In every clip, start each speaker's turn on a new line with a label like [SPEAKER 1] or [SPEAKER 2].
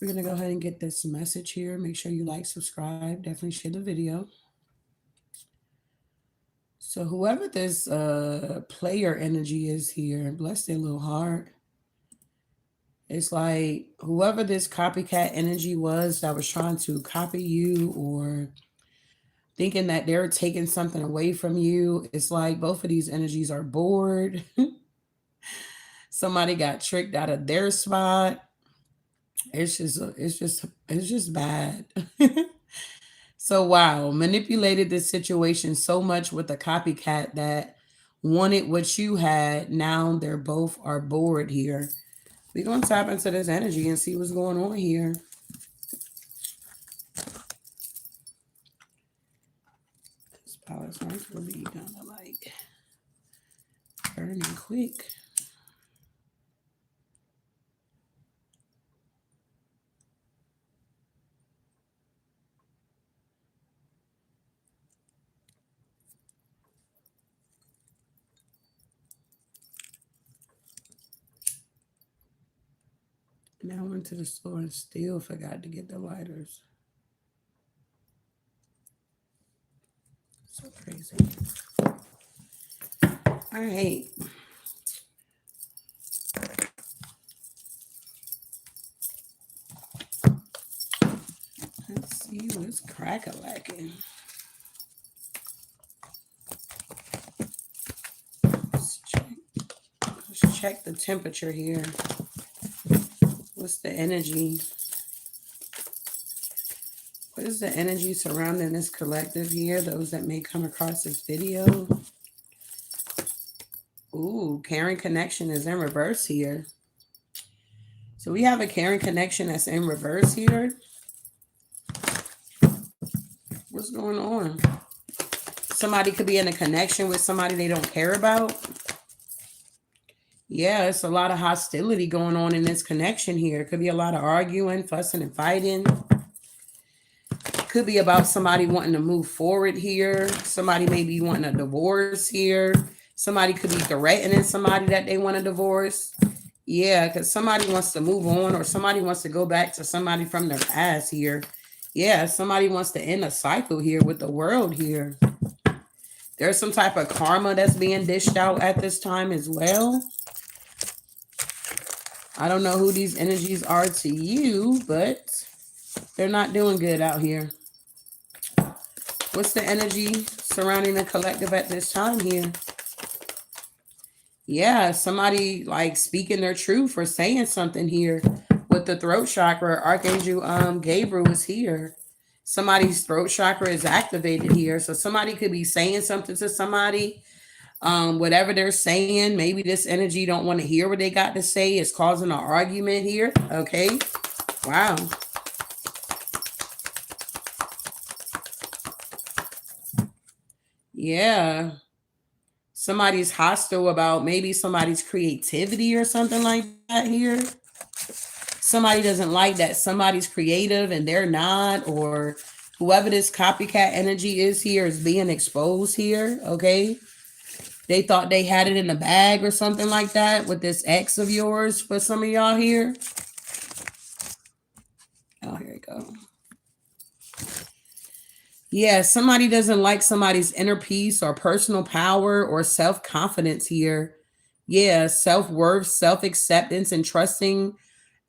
[SPEAKER 1] We're going to go ahead and get this message here. Make sure you like, subscribe, definitely share the video. So whoever this player energy is here, bless their little heart. It's like whoever this copycat energy was that was trying to copy you or thinking that they're taking something away from you. It's like both of these energies are bored. Somebody got tricked out of their spot. It's just bad. So wow, manipulated this situation so much with a copycat that wanted what you had. Now they're both are bored here. We're gonna tap into this energy and see what's going on here. This power signs will be kind of like burning quick. Now I went to the store and still forgot to get the lighters. So crazy. All right. Let's see what's crack-a-lacking. Let's check the temperature here. What's the energy? What is the energy surrounding this collective here? Those that may come across this video. Ooh, caring connection is in reverse here. So we have a caring connection that's in reverse here. What's going on? Somebody could be in a connection with somebody they don't care about. Yeah, it's a lot of hostility going on in this connection here. It could be a lot of arguing, fussing, and fighting. Could be about somebody wanting to move forward here. Somebody may be wanting a divorce here. Somebody could be threatening somebody that they want a divorce. Yeah, because somebody wants to move on or somebody wants to go back to somebody from their past here. Yeah, somebody wants to end a cycle here with the world here. There's some type of karma that's being dished out at this time as well. I don't know who these energies are to you, but they're not doing good out here. What's the energy surrounding the collective at this time here? Yeah, somebody like speaking their truth or saying something here with the throat chakra. Archangel Gabriel is here. Somebody's throat chakra is activated here. So somebody could be saying something to somebody. Whatever they're saying, maybe this energy don't want to hear what they got to say. It's causing an argument here. Okay. Wow. Yeah. Somebody's hostile about maybe somebody's creativity or something like that here. Somebody doesn't like that somebody's creative and they're not, or whoever this copycat energy is here is being exposed here. Okay. They thought they had it in the bag or something like that with this ex of yours for some of y'all here. Oh, here we go. Yeah, somebody doesn't like somebody's inner peace or personal power or self-confidence here. Yeah, self-worth, self-acceptance, and trusting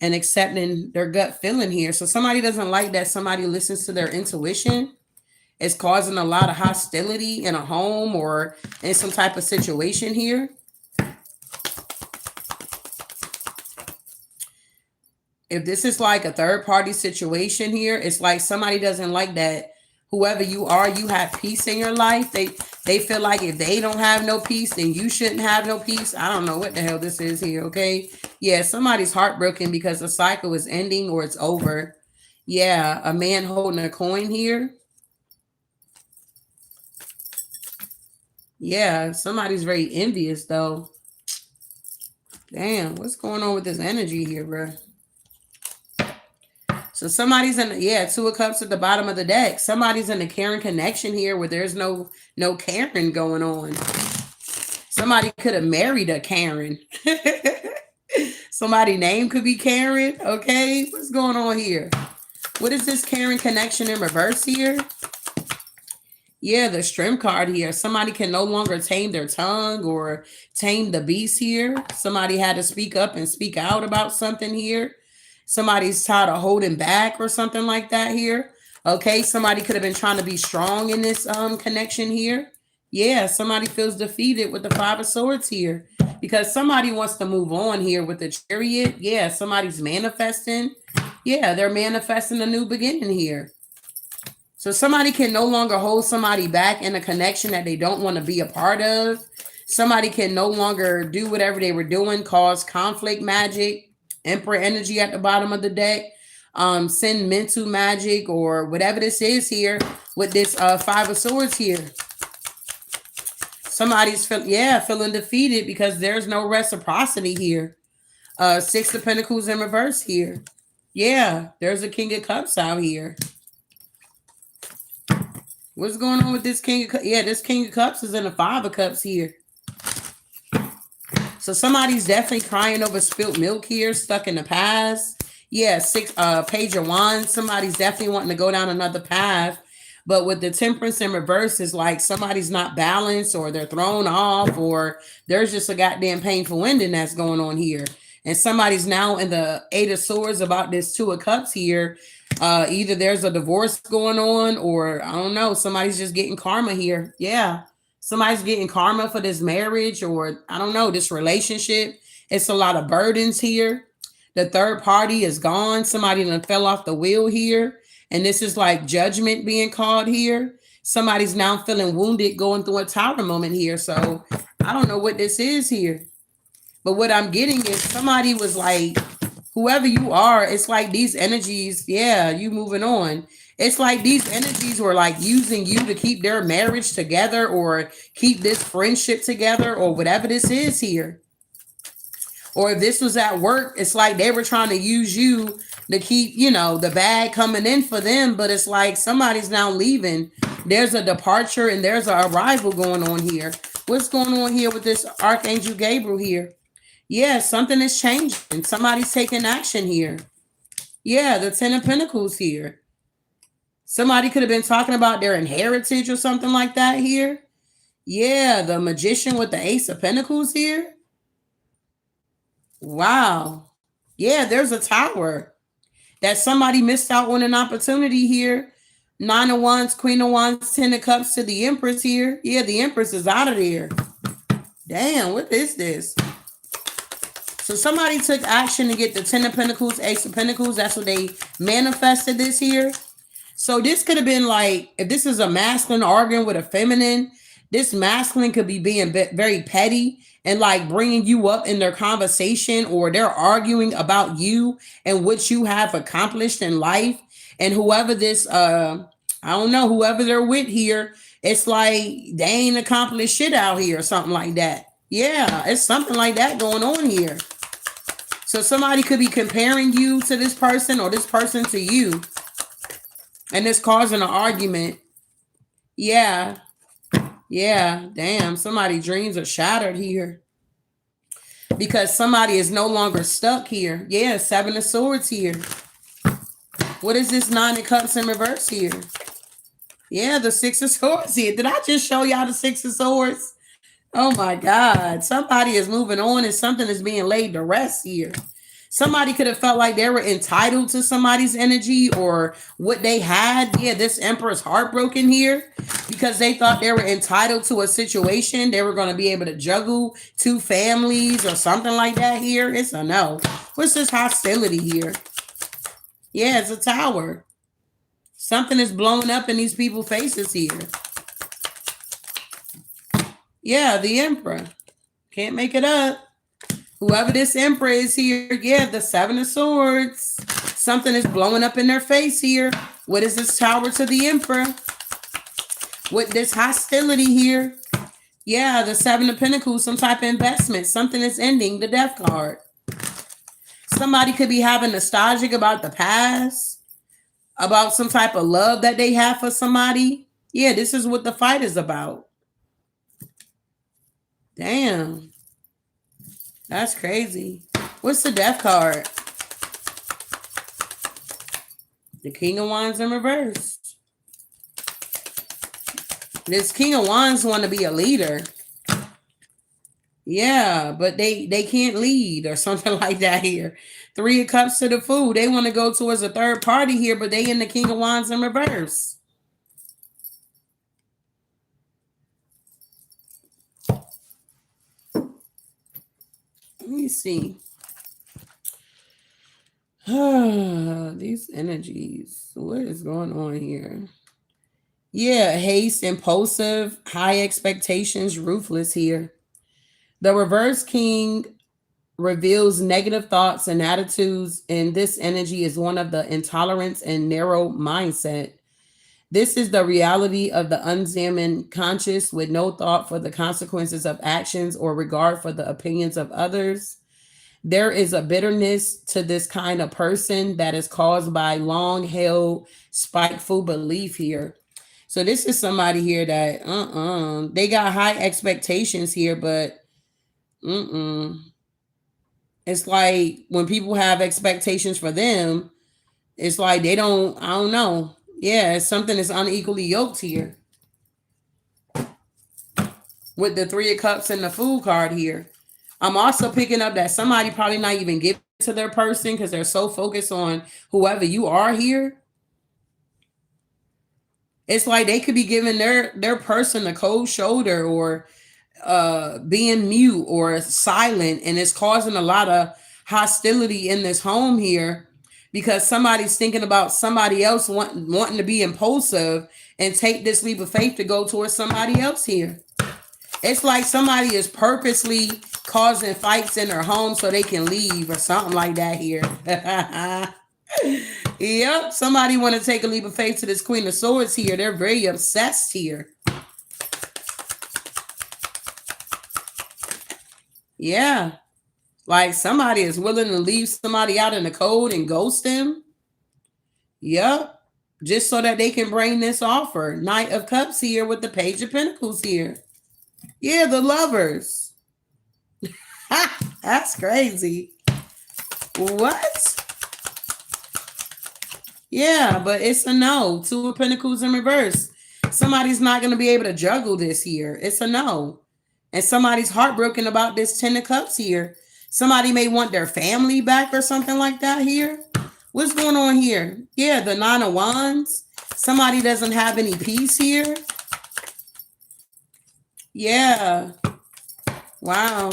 [SPEAKER 1] and accepting their gut feeling here. So somebody doesn't like that somebody listens to their intuition. It's causing a lot of hostility in a home or in some type of situation here. If this is like a third party situation here, it's like somebody doesn't like that whoever you are, you have peace in your life. They feel like if they don't have no peace, then you shouldn't have no peace. I don't know what the hell this is here, okay? Yeah, somebody's heartbroken because the cycle is ending or it's over. Yeah, a man holding a coin here. Yeah, somebody's very envious though. Damn, what's going on with this energy here, bro? So somebody's in, yeah, 2 of Cups at the bottom of the deck. Somebody's in a caring connection here where there's no caring going on. Somebody could have married a Karen. Somebody name could be Karen. Okay, what's going on here? What is this Karen connection in reverse here? Yeah, the Strength card here. Somebody can no longer tame their tongue or tame the beast here. Somebody had to speak up and speak out about something here. Somebody's tired of holding back or something like that here. Okay, somebody could have been trying to be strong in this connection here. Yeah, somebody feels defeated with the Five of Swords here because somebody wants to move on here with the Chariot. Yeah, somebody's manifesting. Yeah, they're manifesting a new beginning here. So somebody can no longer hold somebody back in a connection that they don't want to be a part of. Somebody can no longer do whatever they were doing, cause conflict magic, Emperor energy at the bottom of the deck, send mental magic or whatever this is here with this Five of Swords here. Somebody's feeling defeated because there's no reciprocity here. Six of Pentacles in reverse here. Yeah, there's a King of Cups out here. What's going on with this King of Cups? Yeah, this King of Cups is in the Five of Cups here. So somebody's definitely crying over spilt milk here, stuck in the past. Yeah, Page of Wands. Somebody's definitely wanting to go down another path. But with the Temperance in reverse, it's like somebody's not balanced or they're thrown off or there's just a goddamn painful ending that's going on here. And somebody's now in the Eight of Swords about this Two of Cups here. Either there's a divorce going on or I don't know, somebody's just getting karma here. Yeah, somebody's getting karma for this marriage or I don't know, this relationship. It's a lot of burdens here. The third party is gone. Somebody done fell off the wheel here. And this is like judgment being called here. Somebody's now feeling wounded going through a tower moment here. So I don't know what this is here. But what I'm getting is somebody was like, whoever you are, it's like these energies, yeah, you moving on. It's like these energies were like using you to keep their marriage together or keep this friendship together or whatever this is here. Or if this was at work, it's like they were trying to use you to keep, you know, the bag coming in for them. But it's like somebody's now leaving. There's a departure and there's an arrival going on here. What's going on here with this Archangel Gabriel here? Yeah, something is changing. Somebody's taking action here. Yeah, the Ten of Pentacles here. Somebody could have been talking about their inheritance or something like that here. Yeah, the Magician with the Ace of Pentacles here. Wow. Yeah, there's a Tower. That somebody missed out on an opportunity here. Nine of Wands, Queen of Wands, Ten of Cups to the Empress here. Yeah, the Empress is out of there. Damn, what is this? So somebody took action to get the Ten of Pentacles, Ace of Pentacles. That's what they manifested this here. So this could have been like, if this is a masculine arguing with a feminine, this masculine could be being very petty and like bringing you up in their conversation, or they're arguing about you and what you have accomplished in life. And whoever this, I don't know, whoever they're with here, it's like they ain't accomplished shit out here or something like that. Yeah, it's something like that going on here. So somebody could be comparing you to this person or this person to you. And it's causing an argument. Yeah. Yeah. Damn. Somebody's dreams are shattered here. Because somebody is no longer stuck here. Yeah. Seven of Swords here. What is this Nine of Cups in reverse here? Yeah. The Six of Swords here. Did I just show y'all the Six of Swords? Oh my God. Somebody is moving on and something is being laid to rest here. Somebody could have felt like they were entitled to somebody's energy or what they had. Yeah, this Emperor's heartbroken here because they thought they were entitled to a situation. They were going to be able to juggle two families or something like that here. It's a no. What's this Hostility here? Yeah, it's a Tower. Something is blowing up in these people's faces here. Yeah, the Emperor. Can't make it up. Whoever this Emperor is here, yeah, the Seven of Swords. Something is blowing up in their face here. What is this Tower to the Emperor? With this Hostility here. Yeah, the Seven of Pentacles, some type of investment. Something is ending, the Death card. Somebody could be having nostalgic about the past, about some type of love that they have for somebody. Yeah, this is what the fight is about. Damn. That's crazy. What's the death card? The King of Wands in reverse. This King of Wands want to be a leader. Yeah, but they can't lead or something like that here. Three of Cups to the Fool. They want to go towards a third party here, but they in the King of Wands in reverse. Let me see. These energies. What is going on here? Yeah, haste, impulsive, high expectations, ruthless here. The reverse king reveals negative thoughts and attitudes, and this energy is one of the intolerance and narrow mindset. This is the reality of the unexamined conscious with no thought for the consequences of actions or regard for the opinions of others. There is a bitterness to this kind of person that is caused by long held spiteful belief here. So this is somebody here that they got high expectations here, but it's like when people have expectations for them, it's like they don't, I don't know. Yeah, it's something that's unequally yoked here. With the Three of Cups and the Fool card here. I'm also picking up that somebody probably not even giving to their person because they're so focused on whoever you are here. It's like they could be giving their person a cold shoulder or being mute or silent, and it's causing a lot of hostility in this home here because somebody's thinking about somebody else wanting to be impulsive and take this leap of faith to go towards somebody else here. It's like somebody is purposely causing fights in their home so they can leave or something like that here. Yep, somebody want to take a leap of faith to this Queen of Swords here. They're very obsessed here. Yeah, like somebody is willing to leave somebody out in the cold and ghost them. Yep, just so that they can bring this offer. Knight of Cups here with the Page of Pentacles here. Yeah, the Lovers. That's crazy. What? Yeah, but it's a no. Two of Pentacles in reverse. Somebody's not going to be able to juggle this here. It's a no. And somebody's heartbroken about this Ten of Cups here. Somebody may want their family back or something like that here. What's going on here? Yeah, the Nine of Wands. Somebody doesn't have any peace here. Yeah. Wow.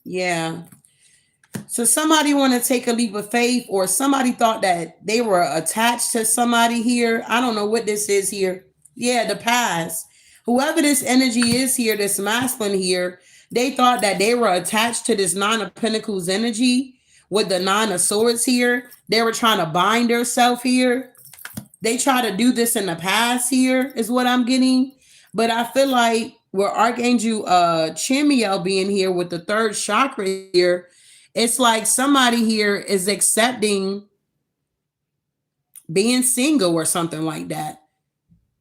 [SPEAKER 1] Yeah. So somebody want to take a leap of faith, or somebody thought that they were attached to somebody here. I don't know what this is here. Yeah, the past. Whoever this energy is here, this masculine here, they thought that they were attached to this Nine of Pentacles energy with the Nine of Swords here. They were trying to bind themselves here. They try to do this in the past here is what I'm getting. But I feel like with Archangel Chimiel being here with the third chakra here, it's like somebody here is accepting being single or something like that.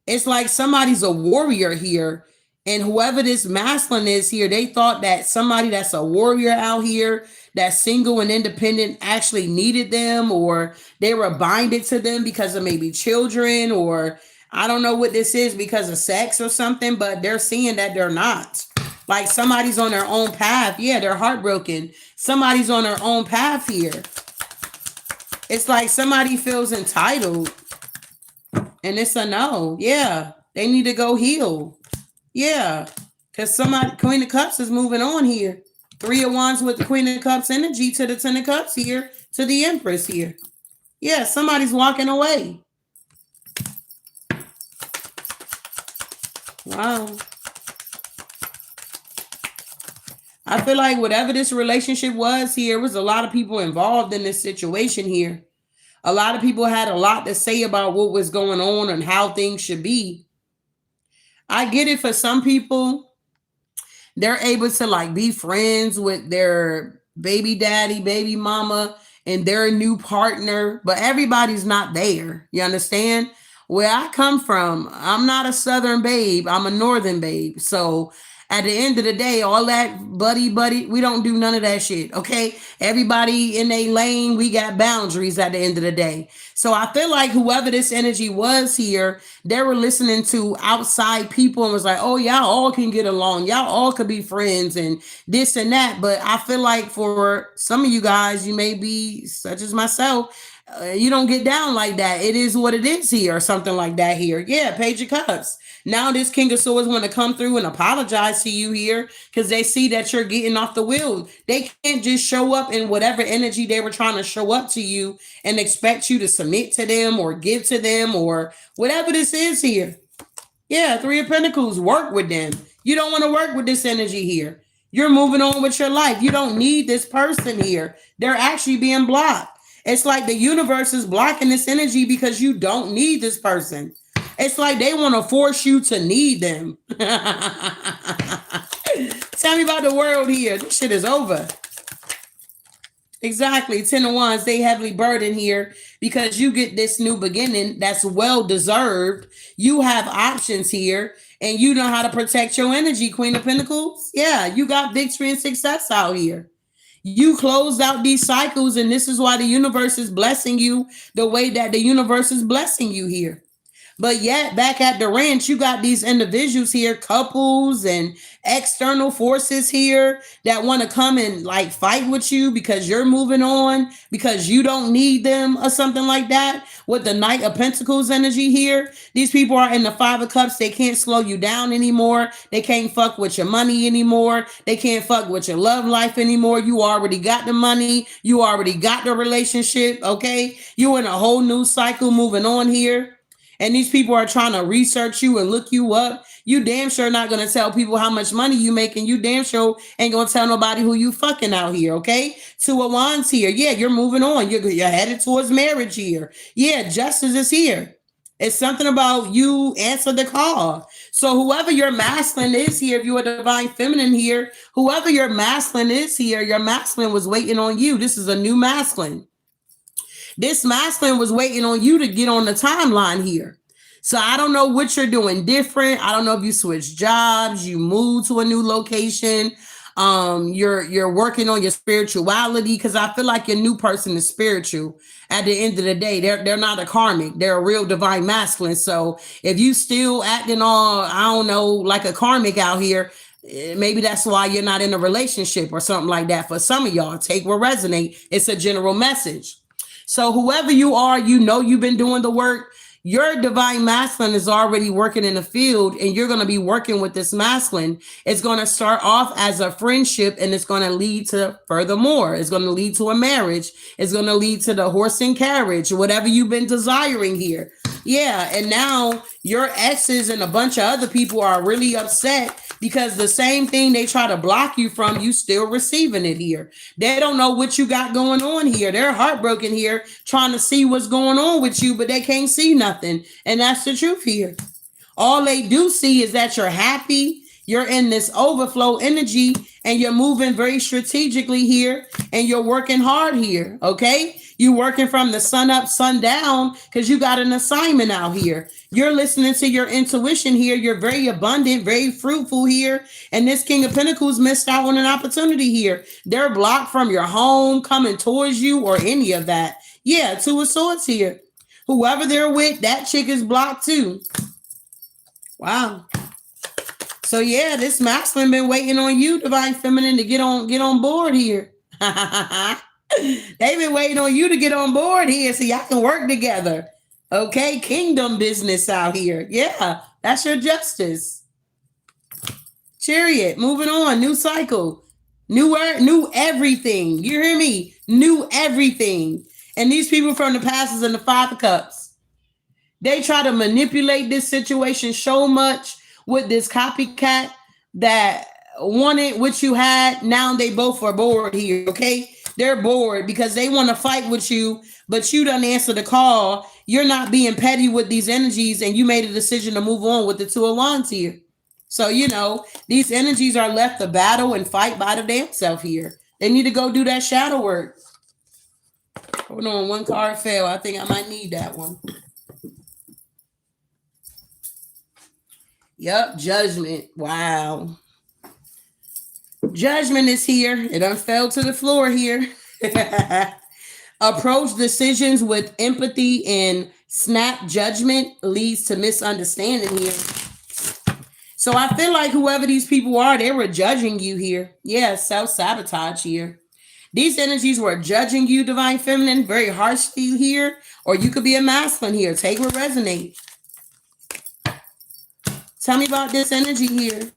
[SPEAKER 1] It's like somebody's a warrior here. And whoever this masculine is here, they thought that somebody that's a warrior out here, that's single and independent, actually needed them, or they were binded to them because of maybe children, or I don't know what this is, because of sex or something, but they're seeing that they're not. Like somebody's on their own path. Yeah, they're heartbroken. Somebody's on their own path here. It's like somebody feels entitled. And it's a no. Yeah, they need to go heal. Yeah, because somebody, Queen of Cups is moving on here. Three of Wands with the Queen of Cups energy to the Ten of Cups here, to the Empress here. Yeah, somebody's walking away. Wow. I feel like whatever this relationship was here, was a lot of people involved in this situation here. A lot of people had a lot to say about what was going on and how things should be. I get it. For some people, they're able to like be friends with their baby daddy, baby mama, and their new partner, but everybody's not there. You understand? Where I come from, I'm not a Southern babe. I'm a Northern babe. So At the end of the day, all that buddy, we don't do none of that shit. Okay. Everybody in a lane, we got boundaries at the end of the day. So I feel like whoever this energy was here, they were listening to outside people and was like, oh, y'all all can get along. Y'all all could be friends and this and that. But I feel like for some of you guys, you may be such as myself. You don't get down like that. It is what it is here, or something like that here. Yeah, Page of Cups. Now this King of Swords want to come through and apologize to you here because they see that you're getting off the wheel. They can't just show up in whatever energy they were trying to show up to you and expect you to submit to them or give to them or whatever this is here. Yeah, Three of Pentacles, work with them. You don't want to work with this energy here. You're moving on with your life. You don't need this person here. They're actually being blocked. It's like the universe is blocking this energy because you don't need this person. It's like they want to force you to need them. Tell me about the world here. This shit is over. Exactly. 10 of Wands, they heavily burdened here because you get this new beginning that's well deserved. You have options here and you know how to protect your energy, Queen of Pentacles. Yeah, you got victory and success out here. You closed out these cycles, and this is why the universe is blessing you the way that the universe is blessing you here. But yet, back at the ranch, you got these individuals here, couples and external forces here that want to come and like fight with you because you're moving on, because you don't need them or something like that. With the Knight of Pentacles energy here, these people are in the Five of Cups. They can't slow you down anymore. They can't fuck with your money anymore. They can't fuck with your love life anymore. You already got the money. You already got the relationship, okay? You're in a whole new cycle moving on here. And these people are trying to research you and look you up. You damn sure not going to tell people how much money you make, and you damn sure ain't going to tell nobody who you fucking out here, okay? Two of Wands here. Yeah, you're moving on. You're headed towards marriage here. Yeah, justice is here. It's something about you answer the call. So whoever your masculine is here, if you're a divine feminine here, whoever your masculine is here, your masculine was waiting on you. This is a new masculine. This masculine was waiting on you to get on the timeline here. So I don't know what you're doing different. I don't know if you switch jobs, you move to a new location. You're working on your spirituality, because I feel like your new person is spiritual. At the end of the day, they're not a karmic. They're a real divine masculine. So if you still acting all, I don't know, like a karmic out here, maybe that's why you're not in a relationship or something like that. For some of y'all, take what resonate. It's a general message. So whoever you are, you know you've been doing the work. Your divine masculine is already working in the field, and you're going to be working with this masculine. It's going to start off as a friendship, and it's going to lead to furthermore. It's going to lead to a marriage. It's going to lead to the horse and carriage, whatever you've been desiring here. Yeah, and now your exes and a bunch of other people are really upset because the same thing they try to block you from, you still receiving it here. They don't know what you got going on here. They're heartbroken here, trying to see what's going on with you, but they can't see nothing. And that's the truth here. All they do see is that you're happy, you're in this overflow energy, and you're moving very strategically here, and you're working hard here, okay? You're working from the sun up, sun down, because you got an assignment out here. You're listening to your intuition here. You're very abundant, very fruitful here. And this King of Pentacles missed out on an opportunity here. They're blocked from your home coming towards you or any of that. Yeah, Two of Swords here. Whoever they're with, that chick is blocked too. Wow. So yeah, this masculine been waiting on you, divine feminine, to get on board here. They've been waiting on you to get on board here so y'all can work together. Okay, kingdom business out here. Yeah, that's your justice. Chariot, moving on, new cycle, new everything. You hear me? New everything. And these people from the past is in the Five of Cups. They try to manipulate this situation so much with this copycat that wanted what you had. Now they both are bored here, okay? They're bored because they want to fight with you, but you don't answer the call. You're not being petty with these energies, and you made a decision to move on with the Two of Wands here. So, you know, these energies are left to battle and fight by the damn self here. They need to go do that shadow work. Hold on, one card fell. I think I might need that one. Yep, Judgment. Wow. Judgment is here. It done fell to the floor here. Approach decisions with empathy and snap judgment leads to misunderstanding here. So I feel like whoever these people are, they were judging you here. Yeah, self-sabotage here. These energies were judging you, Divine Feminine, very harshly here. Or you could be a masculine here. Take what resonates. Tell me about this energy here.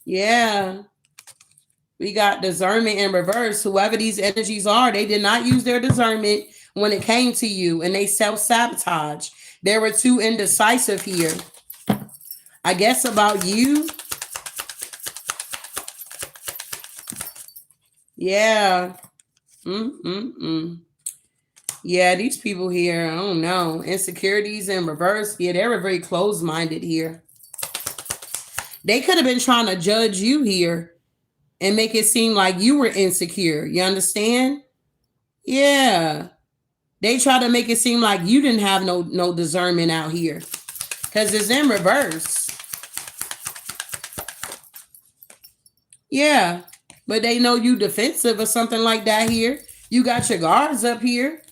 [SPEAKER 1] Yeah. We got discernment in reverse. Whoever these energies are, they did not use their discernment when it came to you, and they self-sabotage. They were too indecisive here. I guess about you. Yeah. Yeah, these people here, I don't know. Insecurities in reverse. Yeah, they were very closed-minded here. They could have been trying to judge you here and make it seem like you were insecure. You understand? Yeah. They try to make it seem like you didn't have no discernment out here. Because it's in reverse. Yeah. But they know you defensive or something like that here. You got your guards up here.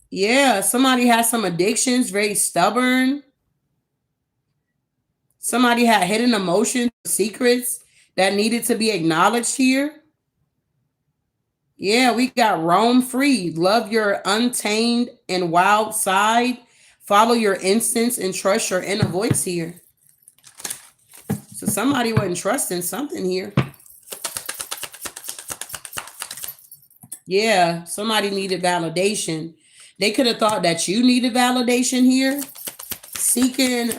[SPEAKER 1] Yeah. Somebody has some addictions, very stubborn. Somebody had hidden emotions, secrets that needed to be acknowledged here. Yeah, we got roam free. Love your untamed and wild side. Follow your instincts and trust your inner voice here. So somebody wasn't trusting something here. Yeah, somebody needed validation. They could have thought that you needed validation here. Seeking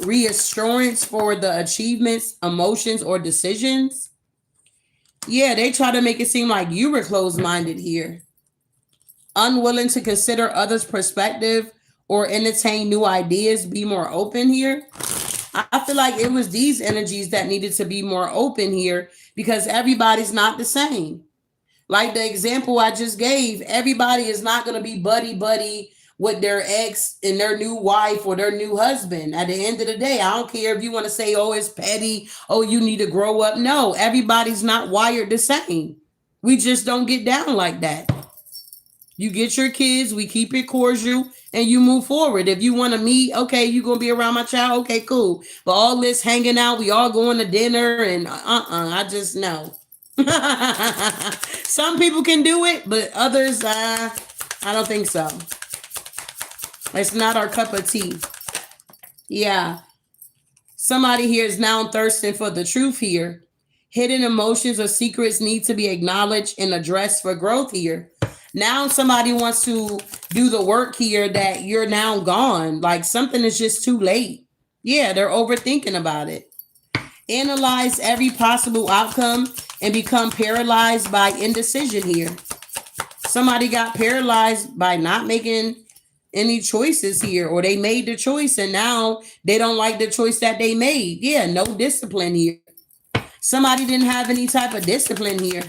[SPEAKER 1] reassurance for the achievements, emotions, or decisions. Yeah, they try to make it seem like you were closed-minded here. Unwilling to consider others' perspective or entertain new ideas, be more open here. I feel like it was these energies that needed to be more open here because everybody's not the same. Like the example I just gave, everybody is not going to be buddy-buddy with their ex and their new wife or their new husband. At the end of the day, I don't care if you want to say, oh, it's petty. Oh, you need to grow up. No, everybody's not wired the same. We just don't get down like that. You get your kids, we keep it cordial, and you move forward. If you want to meet, okay, you're going to be around my child. Okay, cool. But all this hanging out, we all going to dinner and I just know. Some people can do it, but others, I don't think so. It's not our cup of tea. Yeah. Somebody here is now thirsting for the truth here. Hidden emotions or secrets need to be acknowledged and addressed for growth here. Now somebody wants to do the work here that you're now gone. Like something is just too late. Yeah, they're overthinking about it. Analyze every possible outcome and become paralyzed by indecision here. Somebody got paralyzed by not making any choices here, or they made the choice and now they don't like the choice that they made. Yeah, no discipline here. Somebody didn't have any type of discipline here.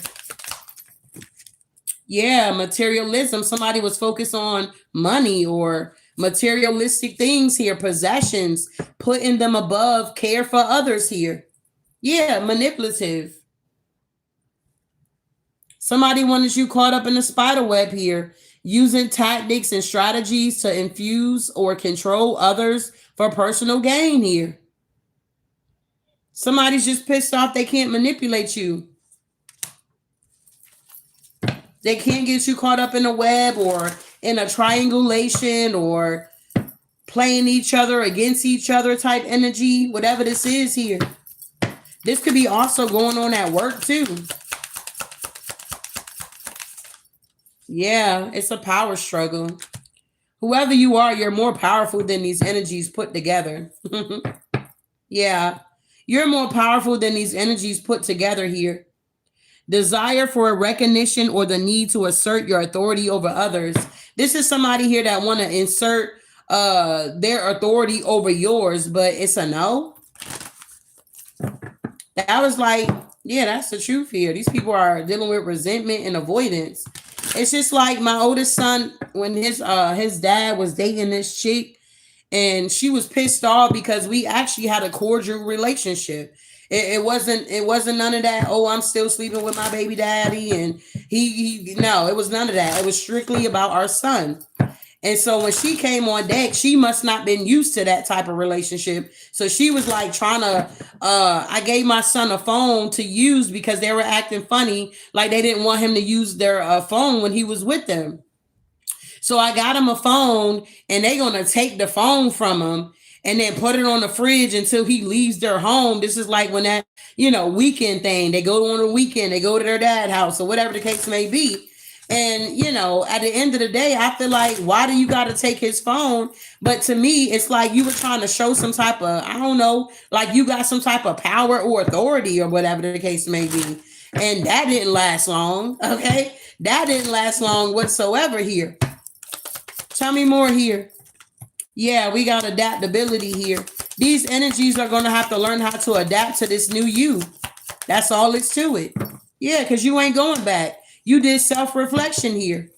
[SPEAKER 1] Yeah, materialism. Somebody was focused on money or materialistic things here, possessions, putting them above care for others here. Yeah, manipulative. Somebody wanted you caught up in the spider web here, using tactics and strategies to infuse or control others for personal gain here. Somebody's just pissed off they can't manipulate you. They can't get you caught up in a web or in a triangulation or playing each other against each other type energy, whatever this is here. This could be also going on at work too. Yeah, it's a power struggle. Whoever you are, you're more powerful than these energies put together. Yeah, you're more powerful than these energies put together here. Desire for a recognition or the need to assert your authority over others. This is somebody here that want to insert their authority over yours, but it's a no. That was like, yeah, that's the truth here. These people are dealing with resentment and avoidance. It's just like my oldest son, when his dad was dating this chick, And she was pissed off because we actually had a cordial relationship. It wasn't none of that. Oh, I'm still sleeping with my baby daddy, and he no, it was none of that. It was strictly about our son. And so when she came on deck, she must not been used to that type of relationship. So she was like trying to, I gave my son a phone to use because they were acting funny. Like they didn't want him to use their phone when he was with them. So I got him a phone and they going to take the phone from him and then put it on the fridge until he leaves their home. This is like when that, weekend thing, they go on a weekend, they go to their dad's house or whatever the case may be. And, at the end of the day, I feel like, why do you got to take his phone? But to me, it's like you were trying to show some type of, I don't know, like you got some type of power or authority or whatever the case may be. And that didn't last long. Okay. That didn't last long whatsoever here. Tell me more here. Yeah, we got adaptability here. These energies are going to have to learn how to adapt to this new you. That's all it's to it. Yeah, because you ain't going back. You did self-reflection here.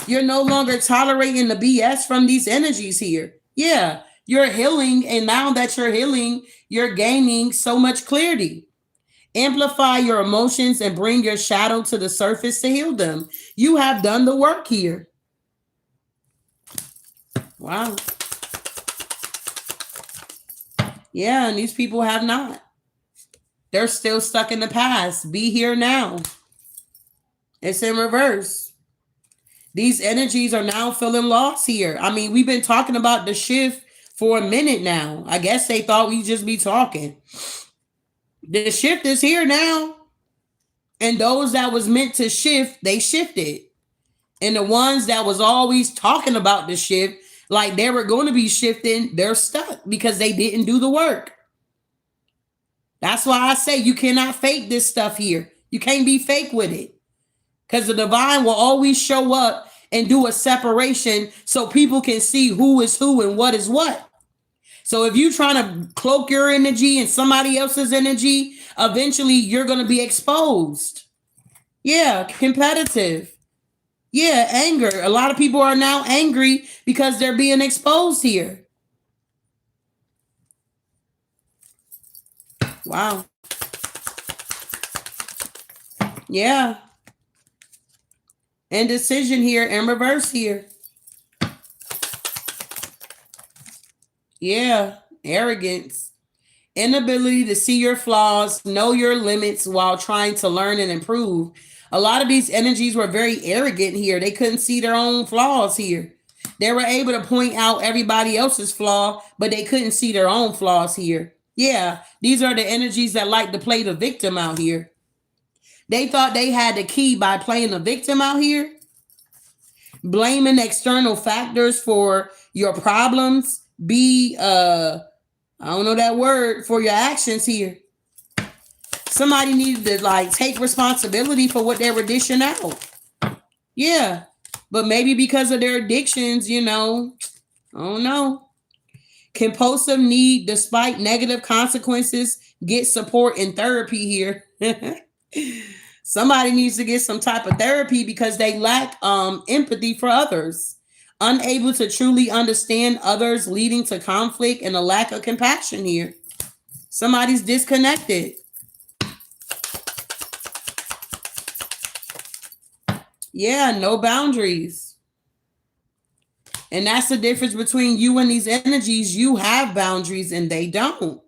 [SPEAKER 1] You're no longer tolerating the BS from these energies here. Yeah, you're healing. And now that you're healing, you're gaining so much clarity. Amplify your emotions and bring your shadow to the surface to heal them. You have done the work here. Wow. Yeah, and these people have not. They're still stuck in the past. Be here now. It's in reverse. These energies are now feeling lost here. I mean, we've been talking about the shift for a minute now. I guess they thought we'd just be talking. The shift is here now. And those that was meant to shift, they shifted. And the ones that was always talking about the shift, like they were going to be shifting, they're stuck because they didn't do the work. That's why I say you cannot fake this stuff here. You can't be fake with it. Because the divine will always show up and do a separation so people can see who is who and what is what. So if you're trying to cloak your energy and somebody else's energy, eventually you're going to be exposed. Yeah, competitive. Yeah, anger. A lot of people are now angry because they're being exposed here. Wow. Yeah. Indecision here and reverse here. Yeah, arrogance. Inability to see your flaws, know your limits while trying to learn and improve. A lot of these energies were very arrogant here. They couldn't see their own flaws here. They were able to point out everybody else's flaw, but they couldn't see their own flaws here. Yeah, these are the energies that like to play the victim out here. They thought they had the key by playing the victim out here. Blaming external factors for your problems. I don't know that word, for your actions here. Somebody needed to like take responsibility for what they were dishing out. Yeah. But maybe because of their addictions, I don't know. Compulsive need, despite negative consequences, get support in therapy here. Somebody needs to get some type of therapy because they lack empathy for others. Unable to truly understand others, leading to conflict and a lack of compassion here. Somebody's disconnected. Yeah, no boundaries. And that's the difference between you and these energies. You have boundaries and they don't.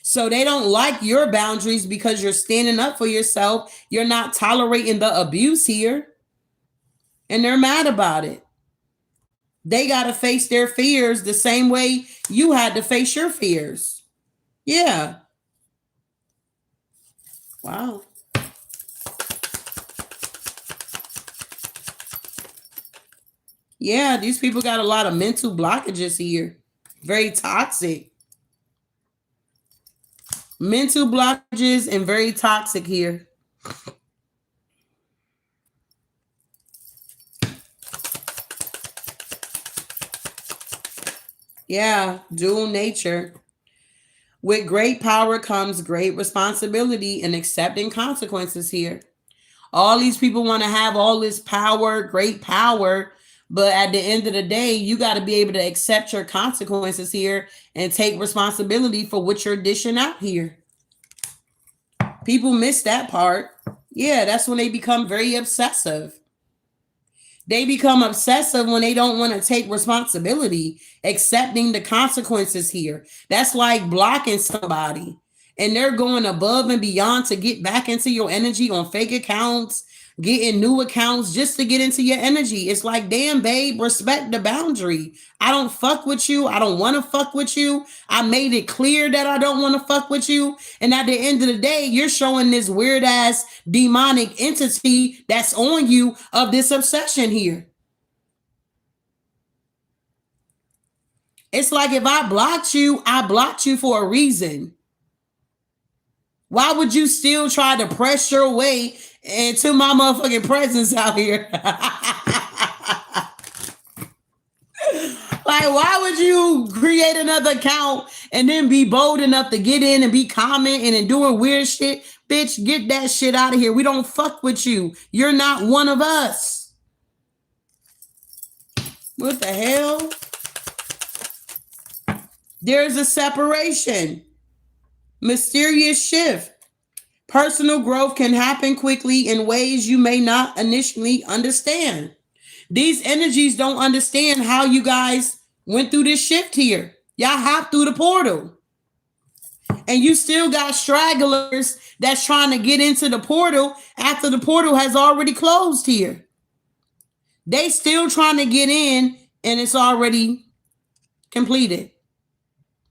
[SPEAKER 1] So they don't like your boundaries because you're standing up for yourself. You're not tolerating the abuse here. And they're mad about it. They got to face their fears the same way you had to face your fears. Yeah. Wow. Yeah, these people got a lot of mental blockages here. Very toxic. Mental blockages and very toxic here. Yeah, dual nature. With great power comes great responsibility and accepting consequences here. All these people want to have all this power, great power, But at the end of the day, you got to be able to accept your consequences here and take responsibility for what you're dishing out here. People miss that part. Yeah, that's when they become very obsessive. They become obsessive when they don't want to take responsibility, accepting the consequences here. That's like blocking somebody and they're going above and beyond to get back into your energy on fake accounts, getting new accounts just to get into your energy. It's like, damn, babe, respect the boundary. I don't fuck with you. I don't want to fuck with you. I made it clear that I don't want to fuck with you. And at the end of the day, you're showing this weird ass demonic entity that's on you of this obsession here. It's like if I blocked you for a reason. Why would you still try to press your way into my motherfucking presence out here? Like, why would you create another account and then be bold enough to get in and be commenting and doing weird shit? Bitch, get that shit out of here. We don't fuck with you. You're not one of us. What the hell? There's a separation. Mysterious shift. Personal growth can happen quickly in ways you may not initially understand. These energies don't understand how you guys went through this shift here. Y'all hopped through the portal. And you still got stragglers that's trying to get into the portal after the portal has already closed here. They still trying to get in and it's already completed.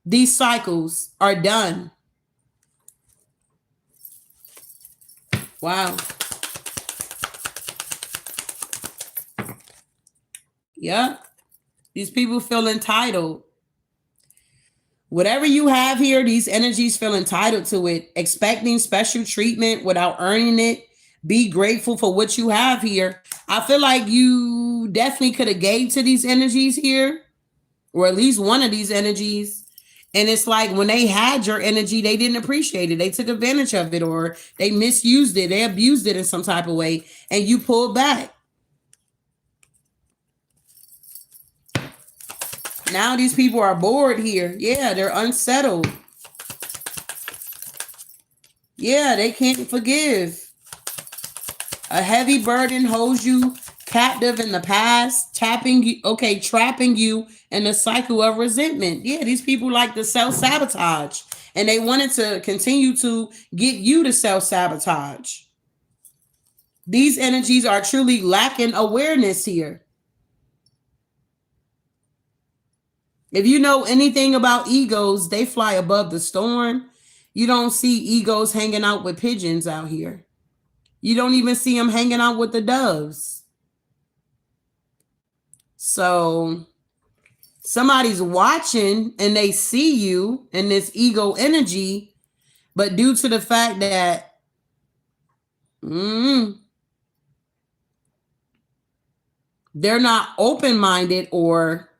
[SPEAKER 1] These cycles are done. Wow. Yeah. These people feel entitled. Whatever you have here, these energies feel entitled to it, expecting special treatment without earning it. Be grateful for what you have here. I feel like you definitely could have gave to these energies here, or at least one of these energies. And it's like when they had your energy, they didn't appreciate it. They took advantage of it or they misused it. They abused it in some type of way and you pulled back. Now these people are bored here. Yeah, they're unsettled. Yeah, they can't forgive. A heavy burden holds you captive in the past, trapping you in a cycle of resentment. Yeah, these people like to self-sabotage and they wanted to continue to get you to self-sabotage. These energies are truly lacking awareness here. If you know anything about egos, they fly above the storm. You don't see egos hanging out with pigeons out here. You don't even see them hanging out with the doves. So somebody's watching and they see you in this ego energy, but due to the fact that they're not open-minded or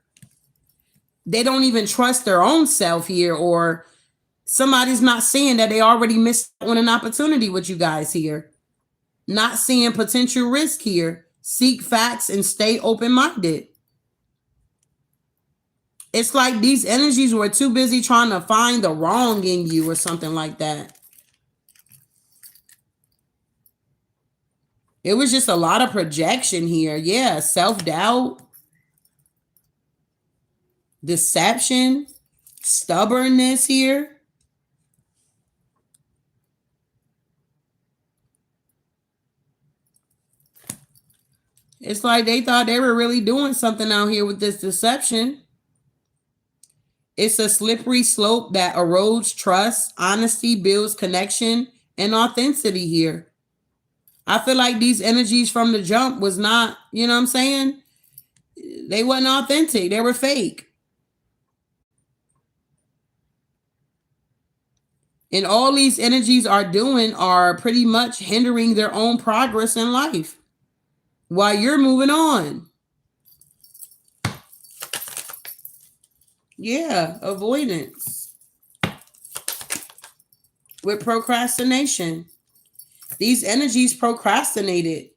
[SPEAKER 1] they don't even trust their own self here, or somebody's not seeing that they already missed on an opportunity with you guys here. Not seeing potential risk here. Seek facts and stay open-minded. It's like these energies were too busy trying to find the wrong in you or something like that. It was just a lot of projection here. Yeah, self-doubt, deception, stubbornness here. It's like they thought they were really doing something out here with this deception. It's a slippery slope that erodes trust. Honesty builds connection and authenticity here. I feel like these energies from the jump was not, you know what I'm saying? They wasn't authentic. They were fake. And all these energies are doing are pretty much hindering their own progress in life while you're moving on. Yeah, avoidance. With procrastination. These energies procrastinated.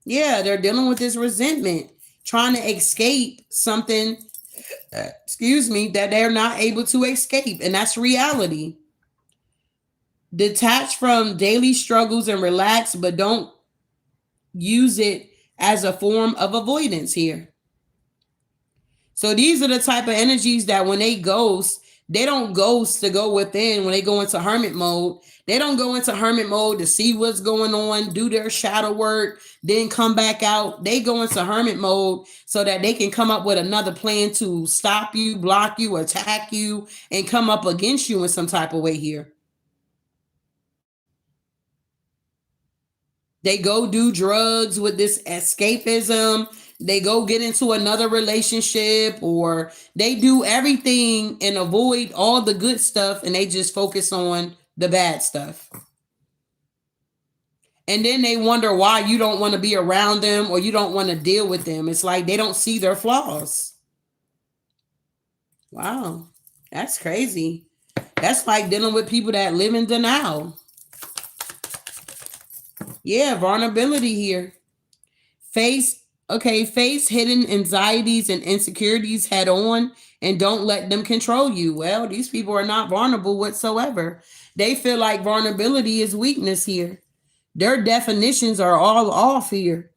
[SPEAKER 1] Yeah, they're dealing with this resentment, trying to escape something, excuse me, that they're not able to escape. And that's reality. Detach from daily struggles and relax, but don't use it as a form of avoidance here. So these are the type of energies that when they ghost, they don't ghost to go within. When they go into hermit mode, they don't go into hermit mode to see what's going on, do their shadow work, then come back out. They go into hermit mode so that they can come up with another plan to stop you, block you, attack you, and come up against you in some type of way here. They go do drugs with this escapism. They go get into another relationship, or they do everything and avoid all the good stuff, and they just focus on the bad stuff. And then they wonder why you don't want to be around them or you don't want to deal with them. It's like they don't see their flaws. Wow, that's crazy. That's like dealing with people that live in denial. Yeah, vulnerability here. Face hidden anxieties and insecurities head on and don't let them control you. Well, these people are not vulnerable whatsoever. They feel like vulnerability is weakness here. Their definitions are all off here.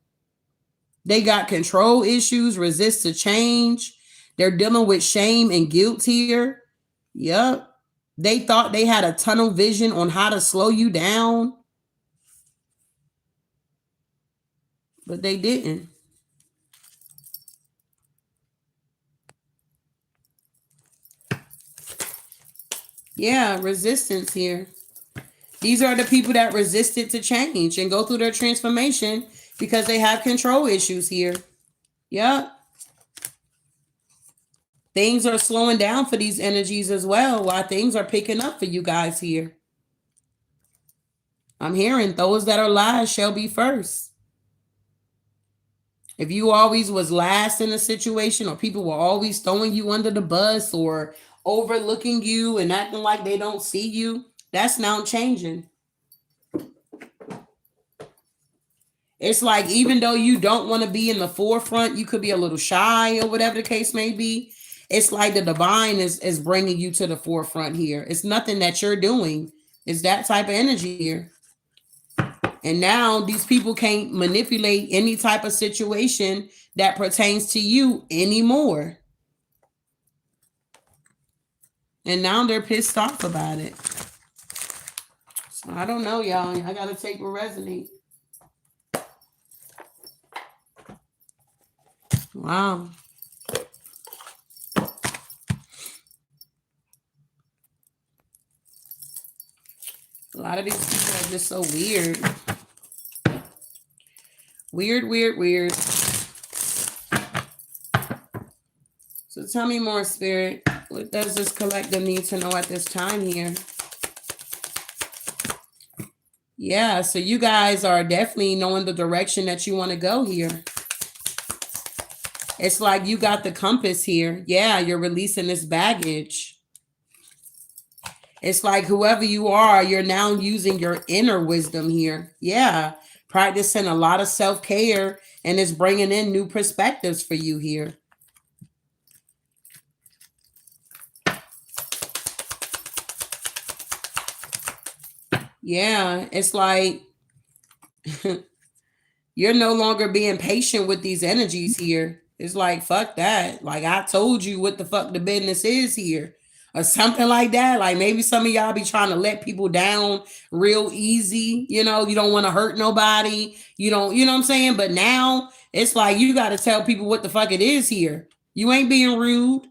[SPEAKER 1] They got control issues, resist to change. They're dealing with shame and guilt here. Yep. They thought they had a tunnel vision on how to slow you down, but they didn't. Yeah, resistance here. These are the people that resisted to change and go through their transformation because they have control issues here. Yep. Things are slowing down for these energies as well, while things are picking up for you guys here. I'm hearing those that are last shall be first. If you always was last in a situation, or people were always throwing you under the bus or overlooking you and acting like they don't see you, that's now changing. It's like, even though you don't want to be in the forefront, you could be a little shy or whatever the case may be. It's like the divine is bringing you to the forefront here. It's nothing that you're doing. It's that type of energy here. And now these people can't manipulate any type of situation that pertains to you anymore. And now they're pissed off about it. So I don't know, y'all. I got to take what resonates. Wow. A lot of these people are just so weird. Weird. So tell me more, Spirit. What does this collective need to know at this time here? Yeah, so you guys are definitely knowing the direction that you want to go here. It's like you got the compass here. Yeah, you're releasing this baggage. It's like whoever you are, you're now using your inner wisdom here. Yeah, practicing a lot of self-care, and it's bringing in new perspectives for you here. Yeah, it's like you're no longer being patient with these energies here. It's like, fuck that. Like, I told you what the fuck the business is here. Or something like that. Like, maybe some of y'all be trying to let people down real easy. You know, you don't want to hurt nobody. You know what I'm saying? But now it's like you got to tell people what the fuck it is here. You ain't being rude.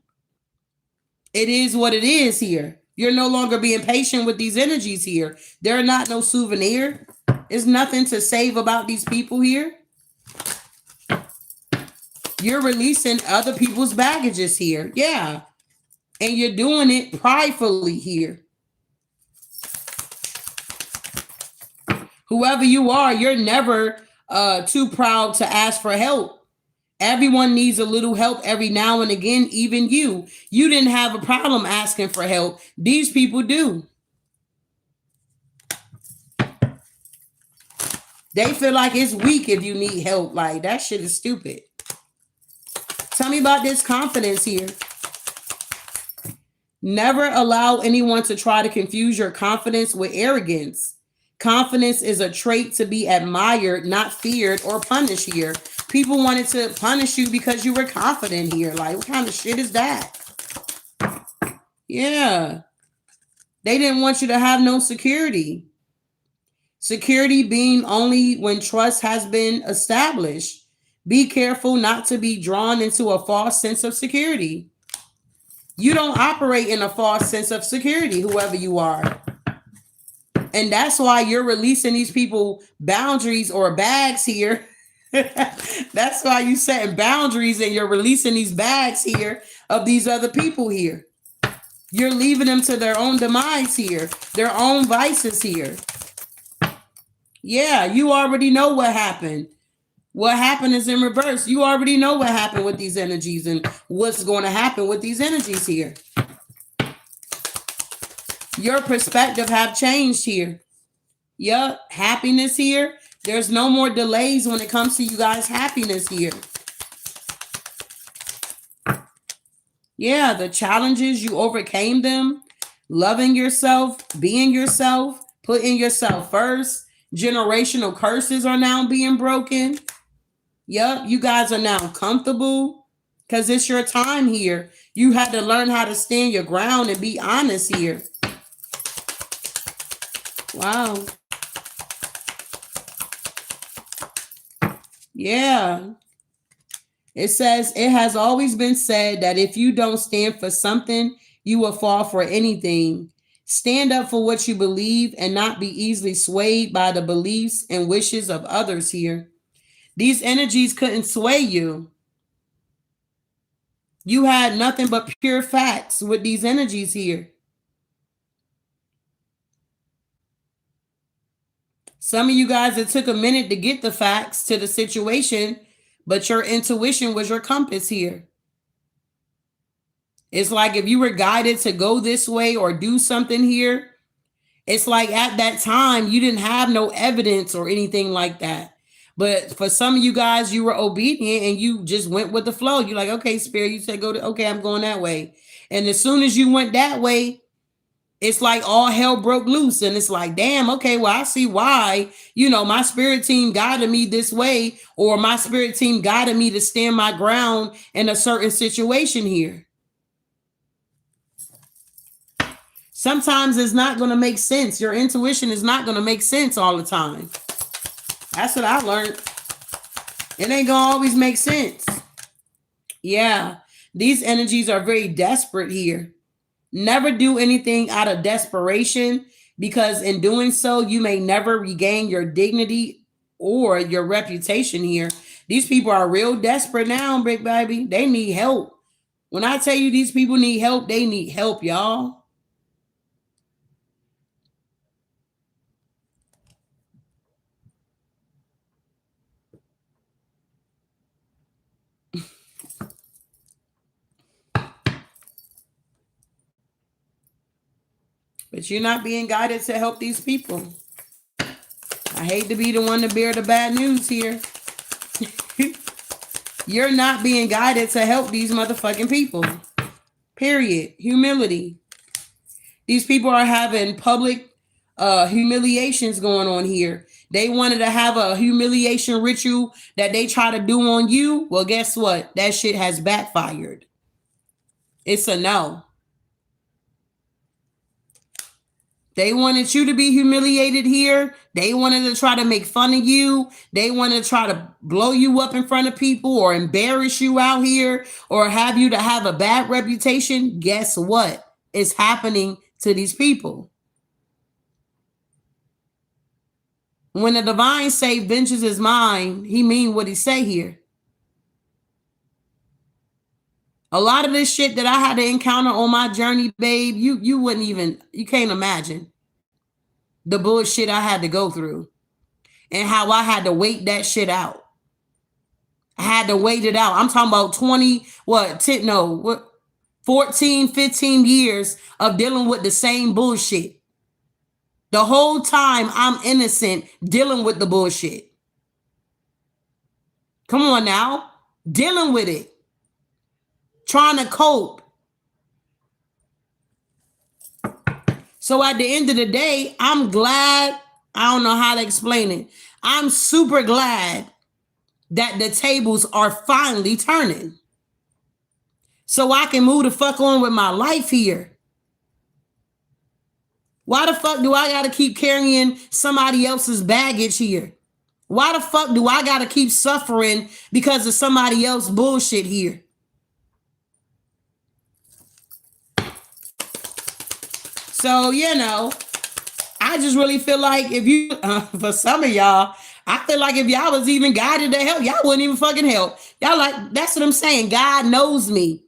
[SPEAKER 1] It is what it is here. You're no longer being patient with these energies here. They're not no souvenir. There's nothing to save about these people here. You're releasing other people's baggages here. Yeah. And you're doing it pridefully here. Whoever you are, you're never too proud to ask for help. Everyone needs a little help every now and again, even you. You didn't have a problem asking for help. These people do. They feel like it's weak if you need help. Like, that shit is stupid. Tell me about this confidence here. Never allow anyone to try to confuse your confidence with arrogance. Confidence is a trait to be admired, not feared or punished here. People wanted to punish you because you were confident here. Like, what kind of shit is that? Yeah. They didn't want you to have no security. Security being only when trust has been established. Be careful not to be drawn into a false sense of security. You don't operate in a false sense of security, whoever you are. And that's why you're releasing these people boundaries or bags here. That's why you setting boundaries and you're releasing these bags here of these other people here. You're leaving them to their own demise here, their own vices here. Yeah, you already know what happened. What happened is in reverse. You already know what happened with these energies and what's going to happen with these energies here. Your perspective have changed here. Yep, happiness here. There's no more delays when it comes to you guys' happiness here. Yeah, the challenges, you overcame them. Loving yourself, being yourself, putting yourself first. Generational curses are now being broken. Yep, you guys are now comfortable because it's your time here. You had to learn how to stand your ground and be honest here. Wow. Yeah. It says, it has always been said that if you don't stand for something, you will fall for anything. Stand up for what you believe and not be easily swayed by the beliefs and wishes of others here. These energies couldn't sway you. You had nothing but pure facts with these energies here. Some of you guys, it took a minute to get the facts to the situation, but your intuition was your compass here. It's like if you were guided to go this way or do something here, it's like at that time, you didn't have no evidence or anything like that. But for some of you guys, you were obedient and you just went with the flow. You're like, okay, Spirit, you said go to, okay, I'm going that way. And as soon as you went that way, it's like all hell broke loose. And it's like, damn, okay, well, I see why, my spirit team guided me this way, or my spirit team guided me to stand my ground in a certain situation here. Sometimes it's not going to make sense. Your intuition is not going to make sense all the time. That's what I learned. It ain't going to always make sense. Yeah, these energies are very desperate here. Never do anything out of desperation, because in doing so, you may never regain your dignity or your reputation here. These people are real desperate now, big baby. They need help. When I tell you these people need help, they need help, y'all. But you're not being guided to help these people. I hate to be the one to bear the bad news here. You're not being guided to help these motherfucking people. Period. Humility. These people are having public humiliations going on here. They wanted to have a humiliation ritual that they try to do on you. Well, guess what? That shit has backfired. It's a no. They wanted you to be humiliated here. They wanted to try to make fun of you. They wanted to try to blow you up in front of people or embarrass you out here or have you to have a bad reputation. Guess what? It's happening to these people. When the divine say vengeance is mine, he mean what he say here. A lot of this shit that I had to encounter on my journey, babe, you wouldn't even, you can't imagine the bullshit I had to go through and how I had to wait that shit out. I had to wait it out. I'm talking about 14, 15 years of dealing with the same bullshit. The whole time I'm innocent dealing with the bullshit. Come on now, dealing with it. trying to cope. So at the end of the day, I'm glad. I don't know how to explain it. I'm super glad that the tables are finally turning. So I can move the fuck on with my life here. Why the fuck do I got to keep carrying somebody else's baggage here? Why the fuck do I got to keep suffering because of somebody else's bullshit here? So, I just really feel like if you, for some of y'all, I feel like if y'all was even guided to help, y'all wouldn't even fucking help. Y'all like, that's what I'm saying. God knows me.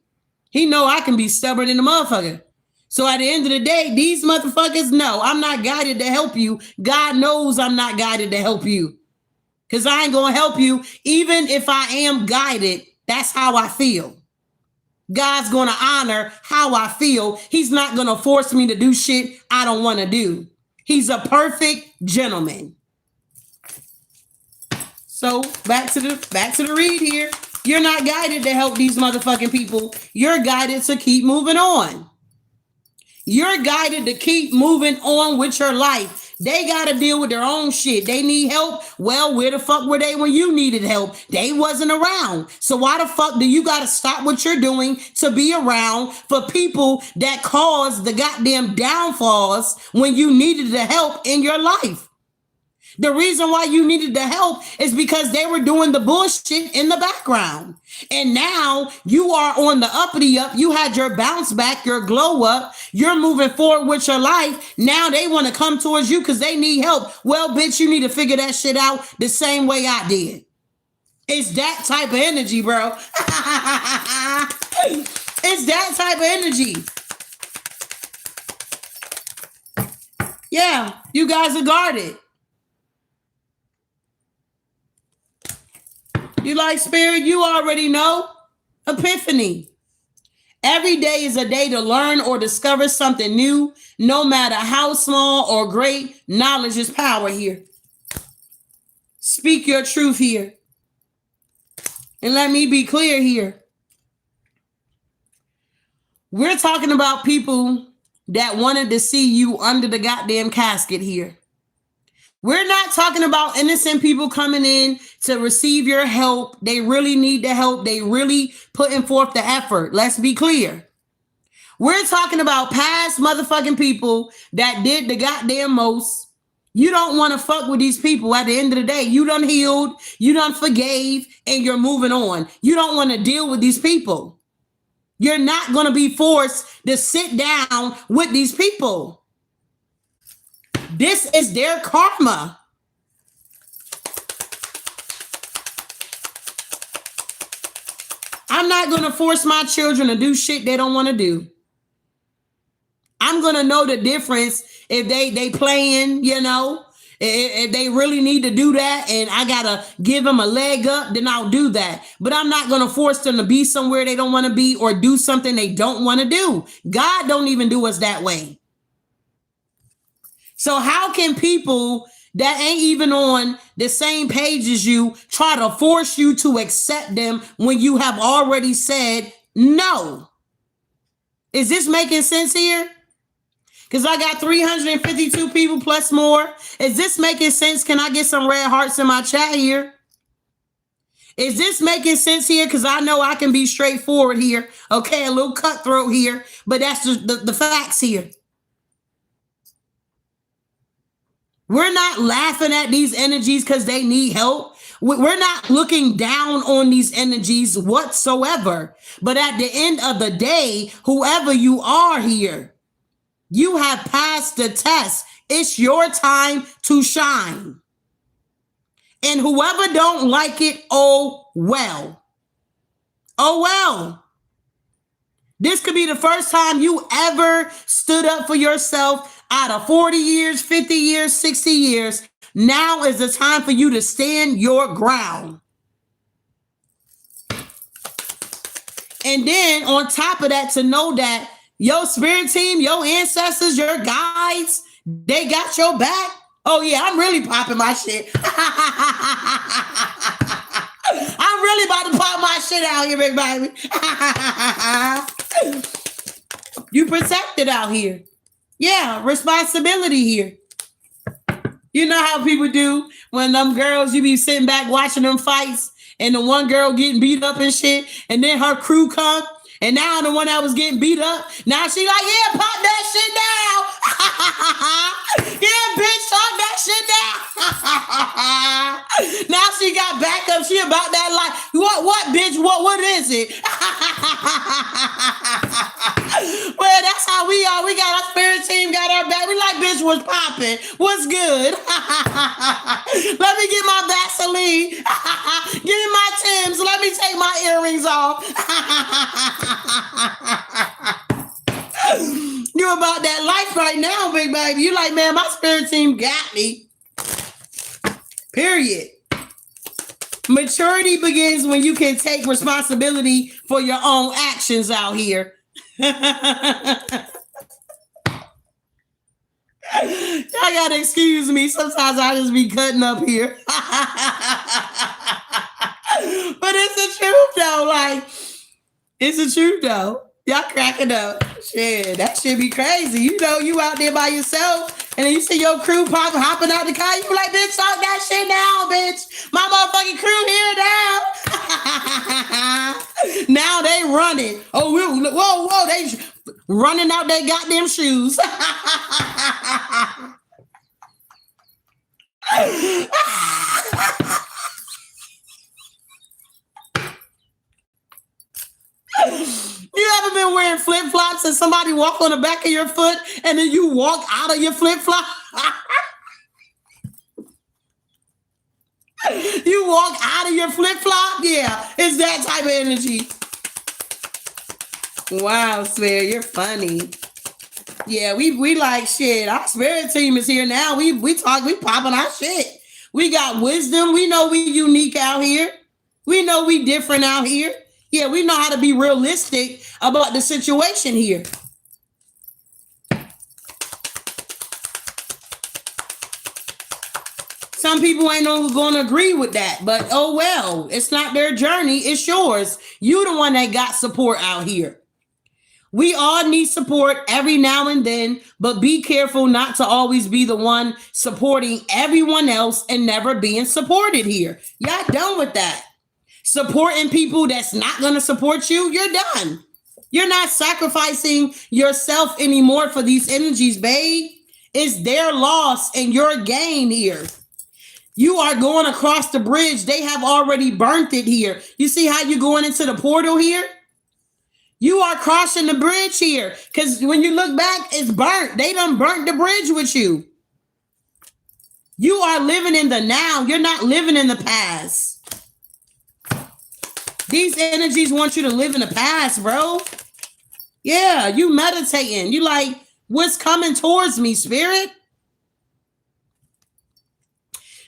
[SPEAKER 1] He know I can be stubborn in the motherfucker. So at the end of the day, these motherfuckers know I'm not guided to help you. God knows I'm not guided to help you. Because I ain't going to help you. Even if I am guided, that's how I feel. God's going to honor how I feel. He's not going to force me to do shit I don't want to do. He's a perfect gentleman. So back to the read here. You're not guided to help these motherfucking people. You're guided to keep moving on. You're guided to keep moving on with your life. They got to deal with their own shit. They need help. Well, where the fuck were they when you needed help? They wasn't around. So why the fuck do you got to stop what you're doing to be around for people that caused the goddamn downfalls when you needed the help in your life? The reason why you needed the help is because they were doing the bullshit in the background. And now you are on the uppity up. You had your bounce back, your glow up. You're moving forward with your life. Now they want to come towards you because they need help. Well, bitch, you need to figure that shit out the same way I did. It's that type of energy, bro. It's that type of energy. Yeah, you guys are guarded. You like spirit? You already know. Epiphany. Every day is a day to learn or discover something new. No matter how small or great, knowledge is power here. Speak your truth here. And let me be clear here. We're talking about people that wanted to see you under the goddamn casket here. We're not talking about innocent people coming in to receive your help. They really need the help. They really putting forth the effort. Let's be clear. We're talking about past motherfucking people that did the goddamn most. You don't want to fuck with these people. At the end of the day, you done healed, you done forgave, and you're moving on. You don't want to deal with these people. You're not going to be forced to sit down with these people. This is their karma. I'm not going to force my children to do shit they don't want to do. I'm going to know the difference if they playing, if they really need to do that and I got to give them a leg up, then I'll do that. But I'm not going to force them to be somewhere they don't want to be or do something they don't want to do. God don't even do us that way. So how can people that ain't even on the same page as you try to force you to accept them when you have already said no? Is this making sense here? Because I got 352 people plus more. Is this making sense? Can I get some red hearts in my chat here? Is this making sense here? Because I know I can be straightforward here. Okay, a little cutthroat here, but that's the facts here. We're not laughing at these energies because they need help. We're not looking down on these energies whatsoever. But at the end of the day, whoever you are here, you have passed the test. It's your time to shine. And whoever don't like it, oh well. Oh well. This could be the first time you ever stood up for yourself out of 40 years, 50 years, 60 years. Now is the time for you to stand your ground. And then on top of that, to know that your spirit team, your ancestors, your guides, they got your back. Oh yeah, I'm really popping my shit. I'm really about about to pop my shit out here, big baby. You protected out here. Yeah, responsibility here. You know how people do when them girls, you be sitting back watching them fights and the one girl getting beat up and shit, and then her crew come, and now the one that was getting beat up, now she like, yeah, pop that shit down. Yeah, bitch, talk that shit down. Now she got back up. She about that life. What, bitch? What is it? Well, that's how we are. We got our spirit team, got our back. We like, bitch, what's popping? What's good? Let me get my Vaseline. Give me my Timbs. Let me take my earrings off. You about that life right now, big baby. You like, man, my spirit team got me. Period. Maturity begins when you can take responsibility for your own actions out here. Y'all gotta excuse me. Sometimes I just be cutting up here. But it's the truth though. Like, it's the truth though. Y'all cracking up. Shit, that should be crazy. You know, you out there by yourself, and then you see your crew hopping out the car. You like, bitch, talk that shit down, bitch. My motherfucking crew here now. Now they running. Oh, whoa, they running out their goddamn shoes. You ever been wearing flip-flops and somebody walk on the back of your foot and then you walk out of your flip-flop? You walk out of your flip-flop? Yeah, it's that type of energy. Wow, Spirit, you're funny. Yeah, we like shit. Our spirit team is here now. We popping our shit. We got wisdom. We know we unique out here. We know we different out here. Yeah, we know how to be realistic about the situation here. Some people ain't going to agree with that, but oh well, it's not their journey, it's yours. You the one that got support out here. We all need support every now and then, but be careful not to always be the one supporting everyone else and never being supported here. Y'all done with that. Supporting people that's not going to support you, you're done. You're not sacrificing yourself anymore for these energies, babe. It's their loss and your gain here. You are going across the bridge. They have already burnt it here. You see how you're going into the portal here? You are crossing the bridge here because when you look back, it's burnt. They done burnt the bridge with you. You are living in the now. You're not living in the past. These energies want you to live in the past, bro. Yeah, you meditating. You like, what's coming towards me, spirit?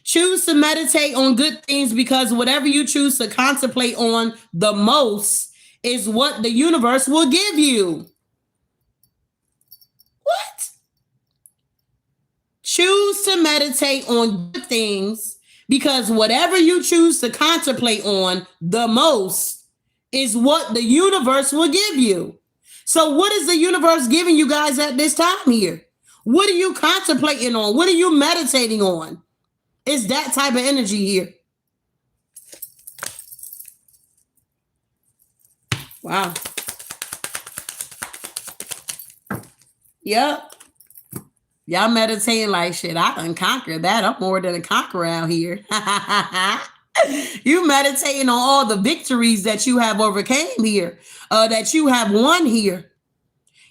[SPEAKER 1] Choose to meditate on good things because whatever you choose to contemplate on the most is what the universe will give you. What? Choose to meditate on good things because whatever you choose to contemplate on the most is what the universe will give you. So what is the universe giving you guys at this time here? What are you contemplating on? What are you meditating on? It's that type of energy here. Wow. Yep. Y'all meditating like shit. I done conquered that. I'm more than a conqueror out here. You meditating on all the victories that you have overcame here, that you have won here.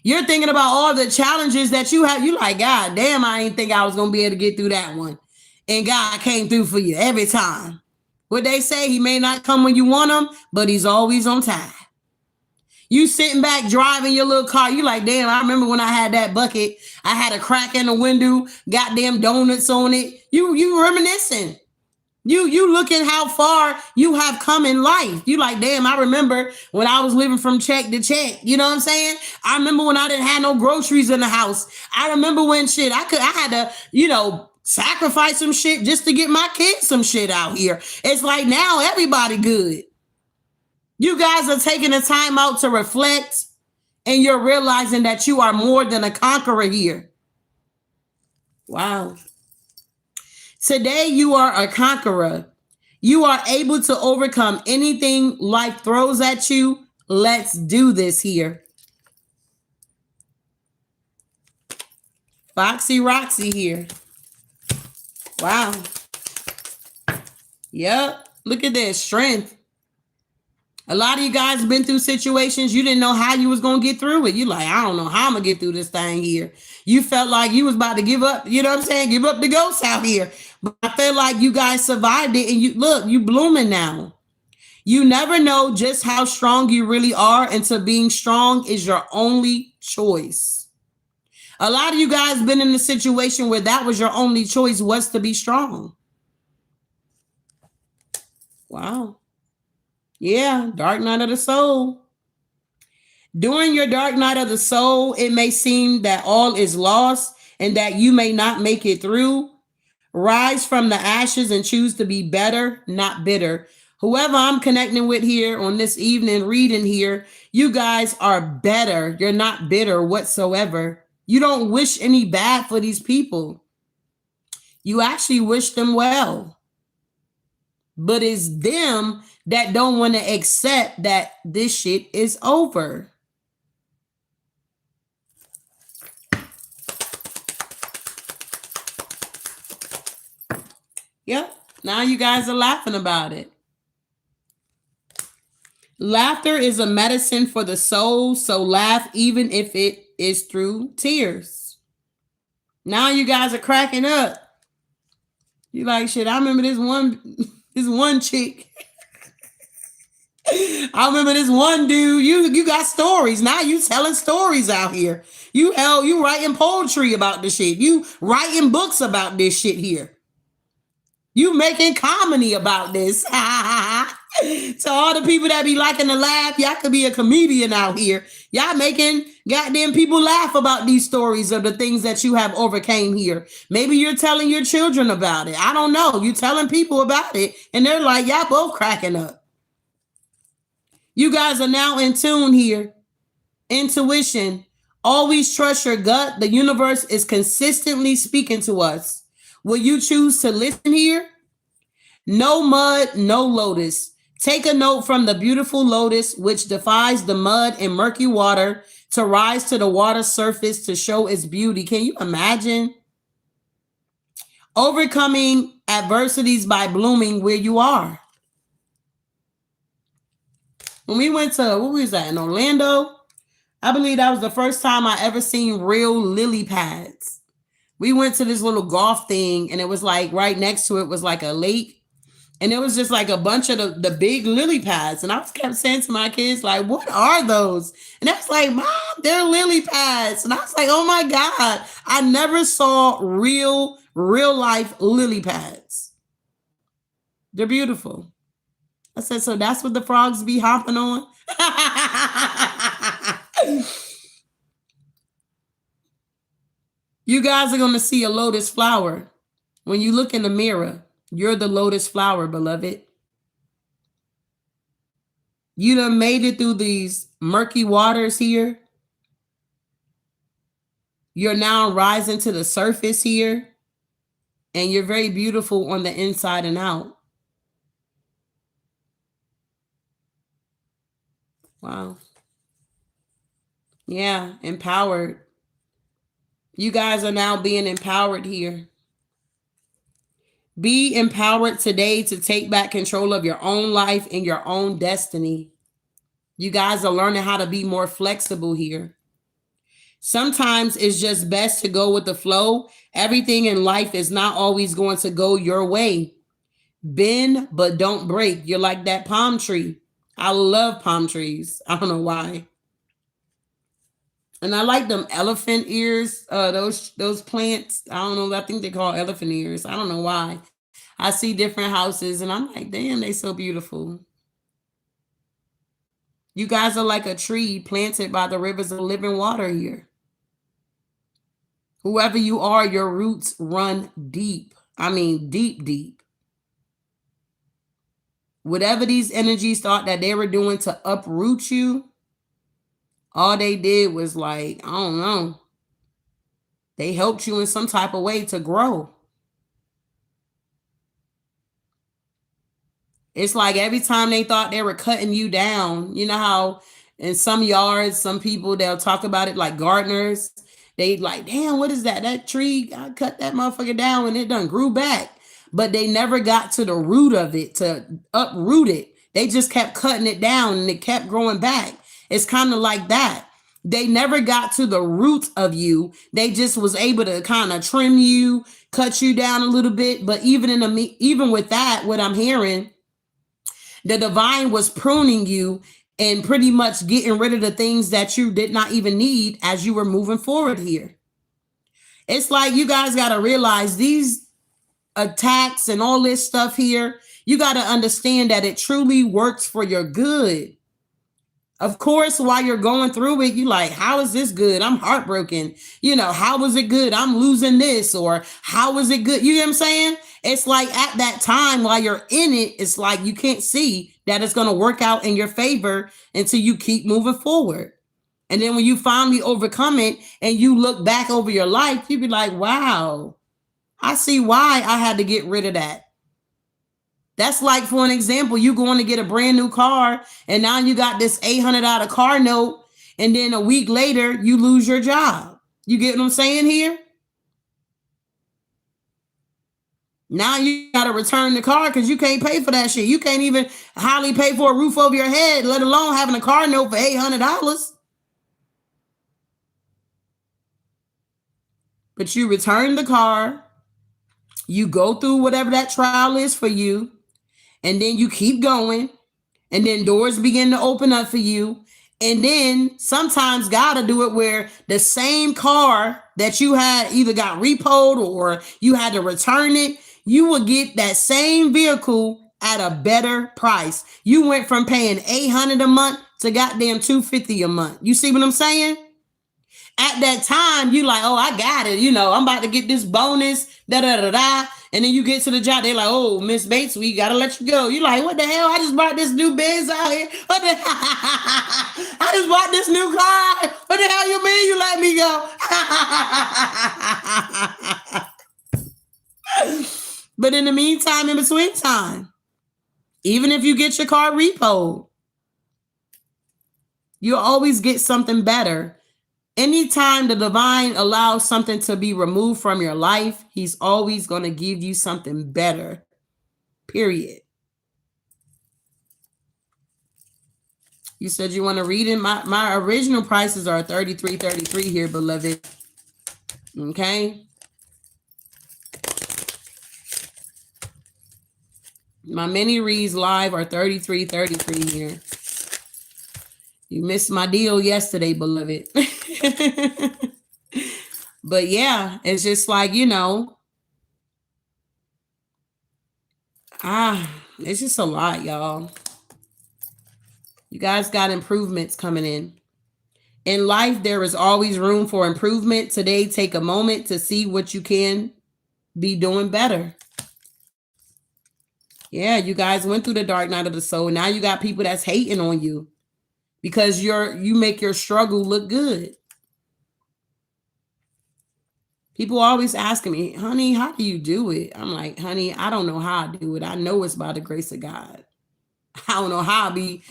[SPEAKER 1] You're thinking about all the challenges that you have. You like, God damn, I didn't think I was going to be able to get through that one. And God came through for you every time. What they say, he may not come when you want him, but he's always on time. You sitting back driving your little car. You like, damn, I remember when I had that bucket. I had a crack in the window, goddamn donuts on it. You reminiscing. You looking how far you have come in life. You like, damn, I remember when I was living from check to check. You know what I'm saying? I remember when I didn't have no groceries in the house. I remember when shit, I had to, sacrifice some shit just to get my kids some shit out here. It's like now everybody good. You guys are taking the time out to reflect, and you're realizing that you are more than a conqueror here. Wow. Today, you are a conqueror. You are able to overcome anything life throws at you. Let's do this here. Foxy Roxy here. Wow. Yep. Look at this. Strength. A lot of you guys have been through situations you didn't know how you was going to get through it. You like, I don't know how I'm going to get through this thing here. You felt like you was about to give up. You know what I'm saying? Give up the ghost out here. But I feel like you guys survived it, and you look, you blooming now. You never know just how strong you really are until being strong is your only choice. A lot of you guys been in a situation where that was your only choice, was to be strong. Wow. Yeah, dark night of the soul. During your dark night of the soul, it may seem that all is lost and that you may not make it through. Rise from the ashes and choose to be better, not bitter. Whoever I'm connecting with here on this evening reading here, you guys are better. You're not bitter whatsoever. You don't wish any bad for these people. You actually wish them well. But it's them that don't want to accept that this shit is over. Yep. Now you guys are laughing about it. Laughter is a medicine for the soul, so laugh even if it is through tears. Now you guys are cracking up. You like, shit, I remember this one chick. I remember this one dude. You got stories. Now you telling stories out here. You writing poetry about this shit. You writing books about this shit here. You making comedy about this. To all the people that be liking to laugh, y'all could be a comedian out here. Y'all making goddamn people laugh about these stories of the things that you have overcame here. Maybe you're telling your children about it. I don't know. You telling people about it, and they're like, y'all both cracking up. You guys are now in tune here. Intuition. Always trust your gut. The universe is consistently speaking to us. Will you choose to listen here? No mud, no lotus. Take a note from the beautiful lotus, which defies the mud and murky water to rise to the water surface to show its beauty. Can you imagine? Overcoming adversities by blooming where you are. When we went to, what was that, in Orlando? I believe that was the first time I ever seen real lily pads. We went to this little golf thing, and it was like right next to it was like a lake. And it was just like a bunch of the big lily pads. And I was kept saying to my kids, like, what are those? And I was like, Mom, they're lily pads. And I was like, oh my God, I never saw real life lily pads. They're beautiful. I said, so that's what the frogs be hopping on? You guys are going to see a lotus flower. When you look in the mirror, you're the lotus flower, beloved. You done made it through these murky waters here. You're now rising to the surface here. And you're very beautiful on the inside and out. Wow. Yeah, empowered. You guys are now being empowered here. Be empowered today to take back control of your own life and your own destiny. You guys are learning how to be more flexible here. Sometimes it's just best to go with the flow. Everything in life is not always going to go your way. Bend, but don't break. You're like that palm tree. I love palm trees. I don't know why. And I like them elephant ears, those plants. I don't know. I think they call elephant ears. I don't know why. I see different houses and I'm like, damn, they so beautiful. You guys are like a tree planted by the rivers of living water here. Whoever you are, your roots run deep. I mean, deep, deep. Whatever these energies thought that they were doing to uproot you, all they did was like, I don't know. They helped you in some type of way to grow. It's like every time they thought they were cutting you down, you know how in some yards, some people, they'll talk about it like gardeners. They like, damn, what is that? That tree, I cut that motherfucker down and it done grew back. But they never got to the root of it to uproot it. They just kept cutting it down and it kept growing back. It's kind of like that. They never got to the root of you. They just was able to kind of trim you, cut you down a little bit. But even with that, what I'm hearing, the divine was pruning you and pretty much getting rid of the things that you did not even need as you were moving forward here. It's like you guys got to realize these attacks and all this stuff here, you got to understand that it truly works for your good. Of course, while you're going through it, you like, how is this good? I'm heartbroken. You know, how was it good? I'm losing this. Or how was it good? You know what I'm saying? It's like at that time while you're in it, it's like you can't see that it's going to work out in your favor until you keep moving forward. And then when you finally overcome it and you look back over your life, you be like, wow, I see why I had to get rid of that. That's like, for an example, you going to get a brand new car and now you got this $800 car note. And then a week later, you lose your job. You get what I'm saying here? Now you got to return the car because you can't pay for that shit. You can't even hardly pay for a roof over your head, let alone having a car note for $800. But you return the car. You go through whatever that trial is for you. And then you keep going. And then doors begin to open up for you. And then sometimes God will do it where the same car that you had either got repoed or you had to return it, you will get that same vehicle at a better price. You went from paying $800 a month to goddamn $250 a month. You see what I'm saying? At that time, you like, oh, I got it. You know, I'm about to get this bonus, da-da-da-da. And then you get to the job, they're like, oh, Miss Bates, we got to let you go. You're like, what the hell? I just bought this new Benz out here. What the I just bought this new car. What the hell you mean you let me go? But in the meantime, in between time, even if you get your car repoed, you'll always get something better. Anytime the divine allows something to be removed from your life, he's always going to give you something better. Period. You said you want to read it. My original prices are $33.33 here, beloved. Okay. My mini reads live are $33.33 here. You missed my deal yesterday, beloved. But yeah, it's just like, you know, it's just a lot, y'all. You guys got improvements coming in. In life, there is always room for improvement. Today, take a moment to see what you can be doing better. Yeah, you guys went through the dark night of the soul. Now you got people that's hating on you because you make your struggle look good. People always asking me, honey, how do you do it? I'm like, honey, I don't know how I do it. I know it's by the grace of God. I don't know how I be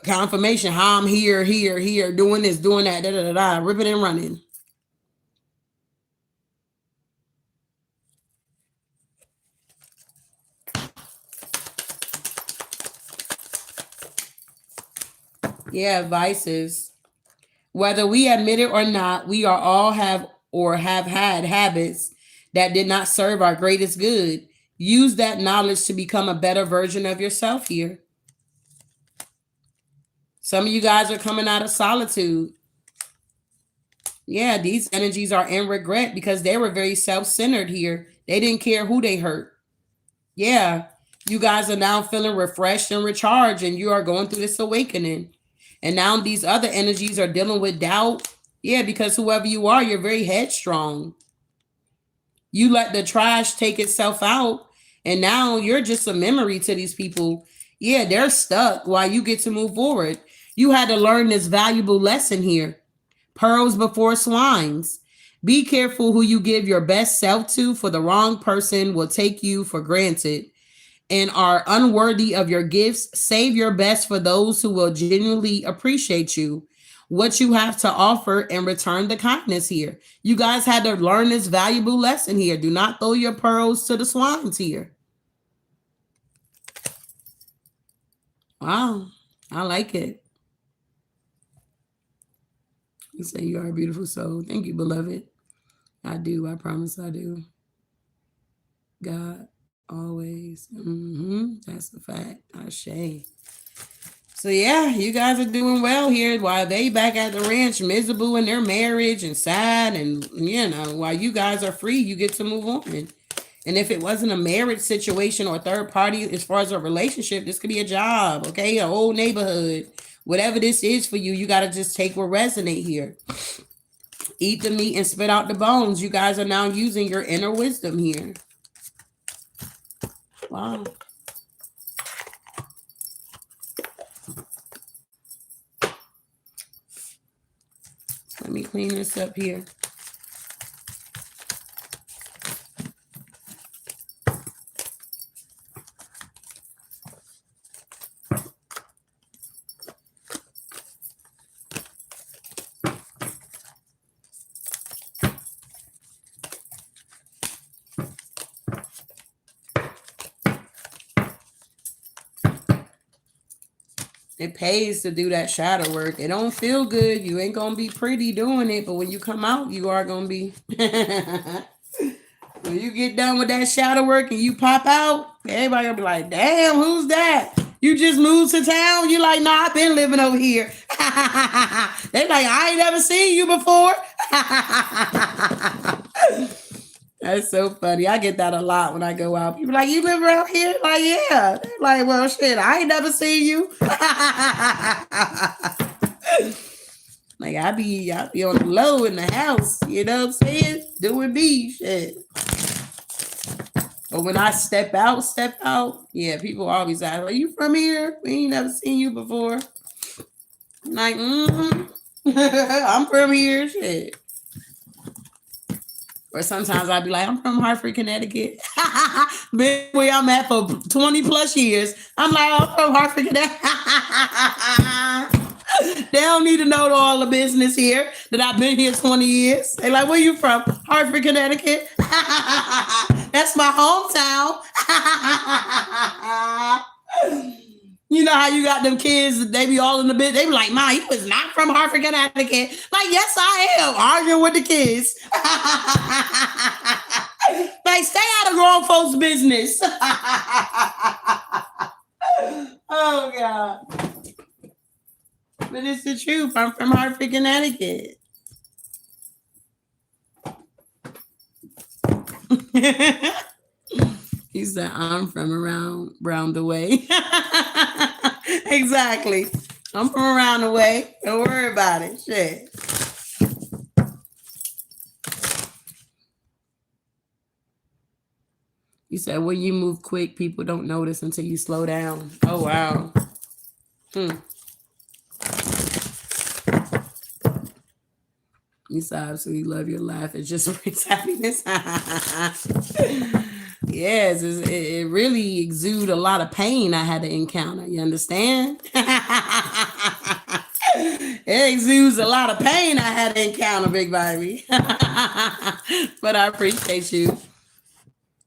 [SPEAKER 1] confirmation, how I'm here, doing this, doing that, ripping and running. Yeah, vices. Whether we admit it or not, we are all have had habits that did not serve our greatest good. Use that knowledge to become a better version of yourself here. Some of you guys are coming out of solitude. Yeah, these energies are in regret because they were very self-centered here. They didn't care who they hurt. Yeah, you guys are now feeling refreshed and recharged, and you are going through this awakening. And now these other energies are dealing with doubt. Yeah, because whoever you are, you're very headstrong. You let the trash take itself out, And now you're just a memory to these people. Yeah, they're stuck while you get to move forward. You had to learn this valuable lesson here. Pearls before swines. Be careful who you give your best self to, for the wrong person will take you for granted and are unworthy of your gifts. Save your best for those who will genuinely appreciate you, what you have to offer, and return the kindness here. You guys had to learn this valuable lesson here. Do not throw your pearls to the swines here. Wow, I like it. You say you are a beautiful soul. Thank you, beloved. I do. I promise I do. God, always. That's a fact. Ashe. So yeah, you guys are doing well here while they back at the ranch miserable in their marriage and sad, and while you guys are free, you get to move on. And if it wasn't a marriage situation or a third party, as far as a relationship, this could be a job, okay? A whole neighborhood. Whatever this is for you, you got to just take what resonate here. Eat the meat and spit out the bones. You guys are now using your inner wisdom here. Wow. Let me clean this up here. It pays to do that shadow work. It don't feel good. You ain't gonna be pretty doing it, but when you come out, you are gonna be. When you get done with that shadow work and you pop out, everybody will be like, damn, who's that? You just moved to town? You like, nah, I've been living over here. They like, I ain't never seen you before. That's so funny. I get that a lot when I go out. People like, you live around here? Like, yeah. They're like, well, shit, I ain't never seen you. Like, I be on the low in the house, you know what I'm saying? Doing me, shit. But when I step out, yeah, people always ask, are you from here? We ain't never seen you before. I'm like, I'm from here, shit. Or sometimes I'd be like, I'm from Hartford, Connecticut. Been where I'm at for 20 plus years. I'm like, I'm from Hartford, Connecticut. They don't need to know all the business here that I've been here 20 years. They like, where you from? Hartford, Connecticut. That's my hometown. You know how you got them kids, they be all in the bit. They be like, Ma, you was not from Hartford, Connecticut. Like, yes, I am. Arguing with the kids. Like, stay out of grown folks' business. Oh, God. But it's the truth. I'm from Hartford, Connecticut. He said, I'm from around the way. Exactly. I'm from around the way. Don't worry about it. Shit. You said, when you move quick, people don't notice until you slow down. Oh, wow. You said, I absolutely love your laugh. It just brings happiness. Yes, it really exudes a lot of pain I had to encounter. You understand? It exudes a lot of pain I had to encounter, big baby. But I appreciate you.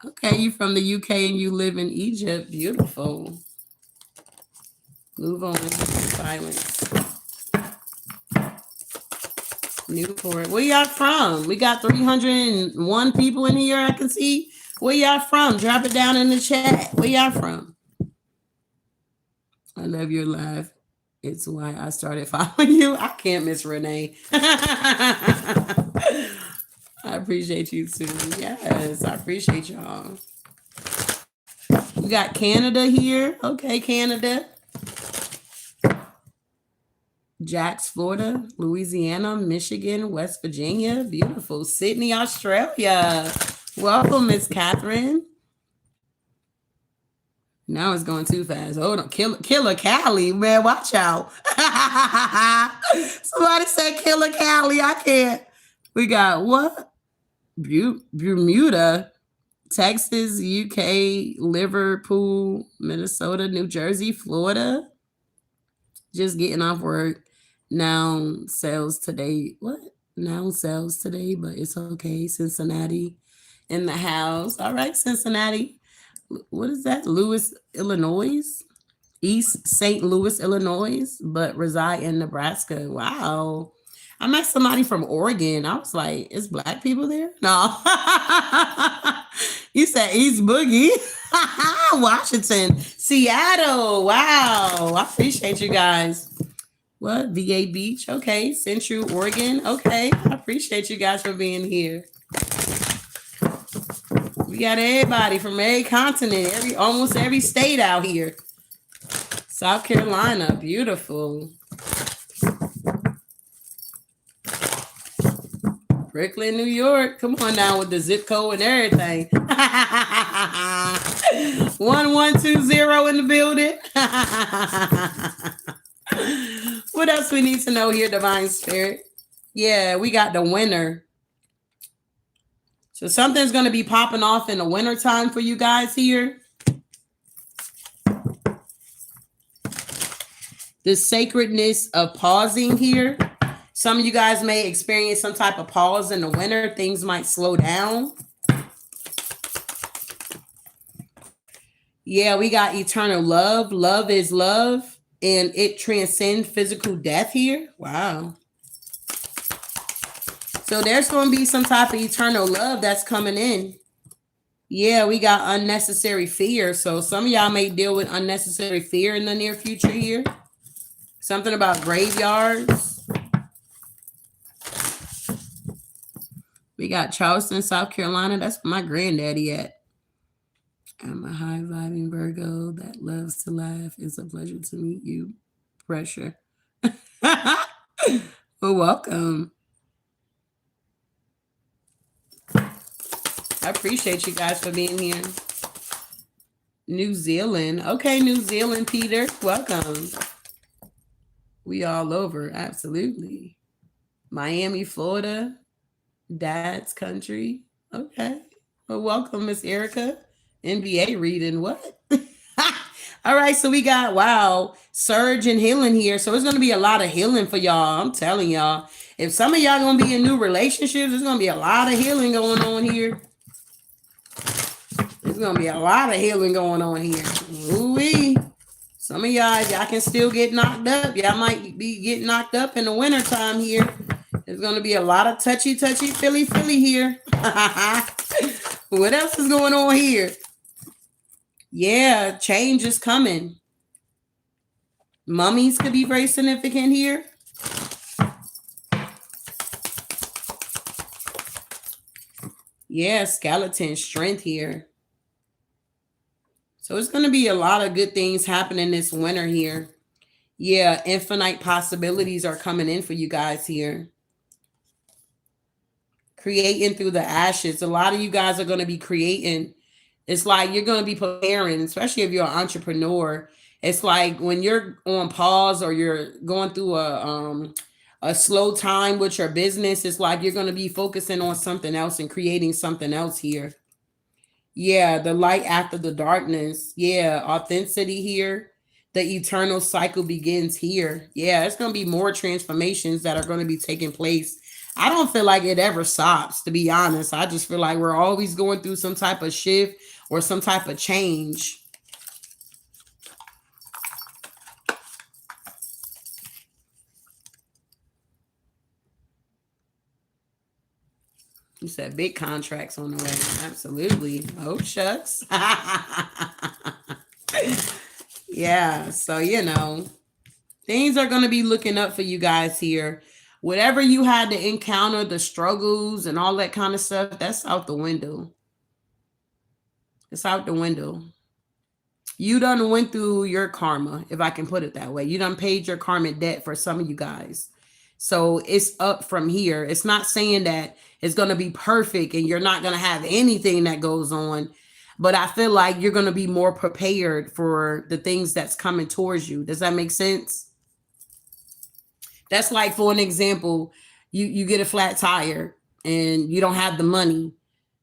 [SPEAKER 1] Okay, you from the UK and you live in Egypt. Beautiful. Move on. Silence. Newport. Where y'all from? We got 301 people in here I can see. Where y'all from? Drop it down in the chat. Where y'all from? I love your laugh. It's why I started following you. I can't miss Renee. I appreciate you too. Yes, I appreciate y'all. We got Canada here. Okay, Canada. Jax, Florida, Louisiana, Michigan, West Virginia. Beautiful. Sydney, Australia. Welcome, Miss Catherine. Now it's going too fast. Hold on. Killer Cali, man. Watch out. Somebody said Killer Cali. I can't. We got what? Bermuda, Texas, UK, Liverpool, Minnesota, New Jersey, Florida. Just getting off work. Now sales today. What? Now sales today, but it's okay. Cincinnati in the house. All right, Cincinnati. What is that? Louis, Illinois? East St. Louis, Illinois, but reside in Nebraska. Wow. I met somebody from Oregon. I was like, is black people there? No. You said East Boogie. Washington. Seattle. Wow. I appreciate you guys. What? VA Beach. Okay. Central Oregon. Okay. I appreciate you guys for being here. We got everybody from every continent, almost every state out here. South Carolina, beautiful. Brooklyn, New York. Come on now with the zip code and everything. 1120 in the building. What else we need to know here, Divine Spirit? Yeah, we got the winter. So something's going to be popping off in the winter time for you guys here. The sacredness of pausing here. Some of you guys may experience some type of pause in the winter. Things might slow down. Yeah, we got eternal love. Love is love. And it transcends physical death here. Wow. So there's going to be some type of eternal love that's coming in. Yeah, we got unnecessary fear. So some of y'all may deal with unnecessary fear in the near future here. Something about graveyards. We got Charleston, South Carolina. That's where my granddaddy at. I'm a high vibing Virgo that loves to laugh. It's a pleasure to meet you. Pressure. Well, welcome. I appreciate you guys for being here. New Zealand. Okay, New Zealand, Peter. Welcome. We all over. Absolutely. Miami, Florida. Dad's country. Okay. Well, welcome, Miss Erica. NBA reading. What? All right. So we got, wow, surge and healing here. So it's going to be a lot of healing for y'all. I'm telling y'all. If some of y'all going to be in new relationships, there's going to be a lot of healing going on here. There's going to be a lot of healing going on here. Ooh-wee. Some of y'all can still get knocked up. Y'all might be getting knocked up in the wintertime here. There's going to be a lot of touchy, feely here. What else is going on here? Yeah, change is coming. Mummies could be very significant here. Yeah, skeleton strength here. So it's going to be a lot of good things happening this winter here. Yeah, infinite possibilities are coming in for you guys here. Creating through the ashes. A lot of you guys are going to be creating. It's like you're going to be preparing, especially if you're an entrepreneur. It's like when you're on pause or you're going through a slow time with your business, it's like you're going to be focusing on something else and creating something else here. Yeah, the light after the darkness. Yeah, authenticity here. The eternal cycle begins here. Yeah, it's going to be more transformations that are going to be taking place. I don't feel like it ever stops, to be honest. I just feel like we're always going through some type of shift or some type of change. You said big contracts on the way. Absolutely. Oh, shucks. Yeah. So, you know, things are going to be looking up for you guys here. Whatever you had to encounter, the struggles and all that kind of stuff, that's out the window. It's out the window. You done went through your karma, if I can put it that way. You done paid your karmic debt for some of you guys. So it's up from here. It's not saying that it's going to be perfect and you're not going to have anything that goes on. but I feel like you're going to be more prepared for the things that's coming towards you. Does that make sense? That's like, for an example, you get a flat tire and you don't have the money.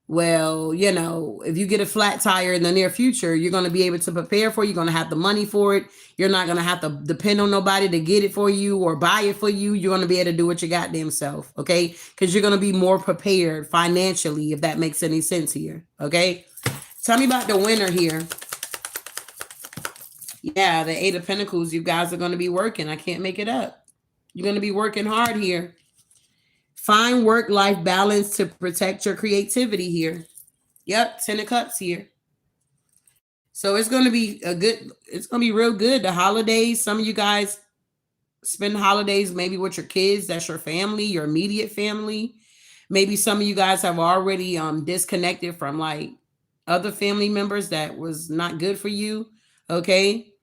[SPEAKER 1] Well, you know, if you get a flat tire in the near future, you're going to be able to prepare for it. You're going to have the money for it. You're not going to have to depend on nobody to get it for you or buy it for you. You're going to be able to do it your goddamn self, okay? Because you're going to be more prepared financially, if that makes any sense here, okay? Tell me about the winner here. Yeah, the Eight of Pentacles. You guys are going to be working. I can't make it up. You're going to be working hard here. Find work-life balance to protect your creativity here. Yep, 10 of Cups here. So it's going to be it's going to be real good. The holidays, some of you guys spend holidays maybe with your kids. That's your family, your immediate family. Maybe some of you guys have already disconnected from like other family members that was not good for you. Okay.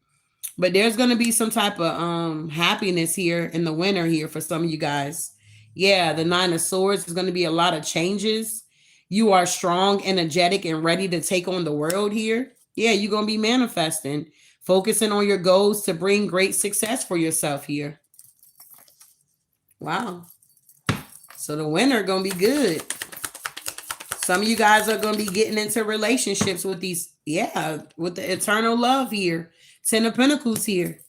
[SPEAKER 1] But there's going to be some type of happiness here in the winter here for some of you guys. Yeah, the Nine of Swords is going to be a lot of changes. You are strong, energetic, and ready to take on the world here. Yeah, you're going to be manifesting, focusing on your goals to bring great success for yourself here. Wow. So the winter going to be good. Some of you guys are going to be getting into relationships with these, with the eternal love here. 10 of Pentacles here.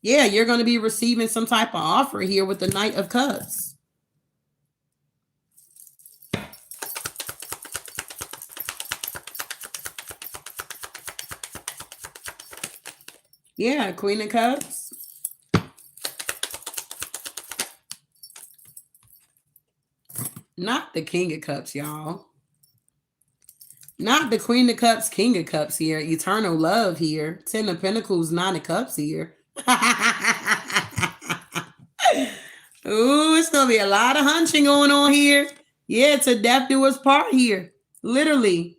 [SPEAKER 1] Yeah, you're going to be receiving some type of offer here with the Knight of Cups. Yeah, Queen of Cups. Not the King of Cups, y'all. Not the Queen of Cups, King of Cups here. Eternal love here. 10 of Pentacles, 9 of Cups here. Ooh, it's going to be a lot of hunching going on here. Yeah, it's a death do us part here. Literally.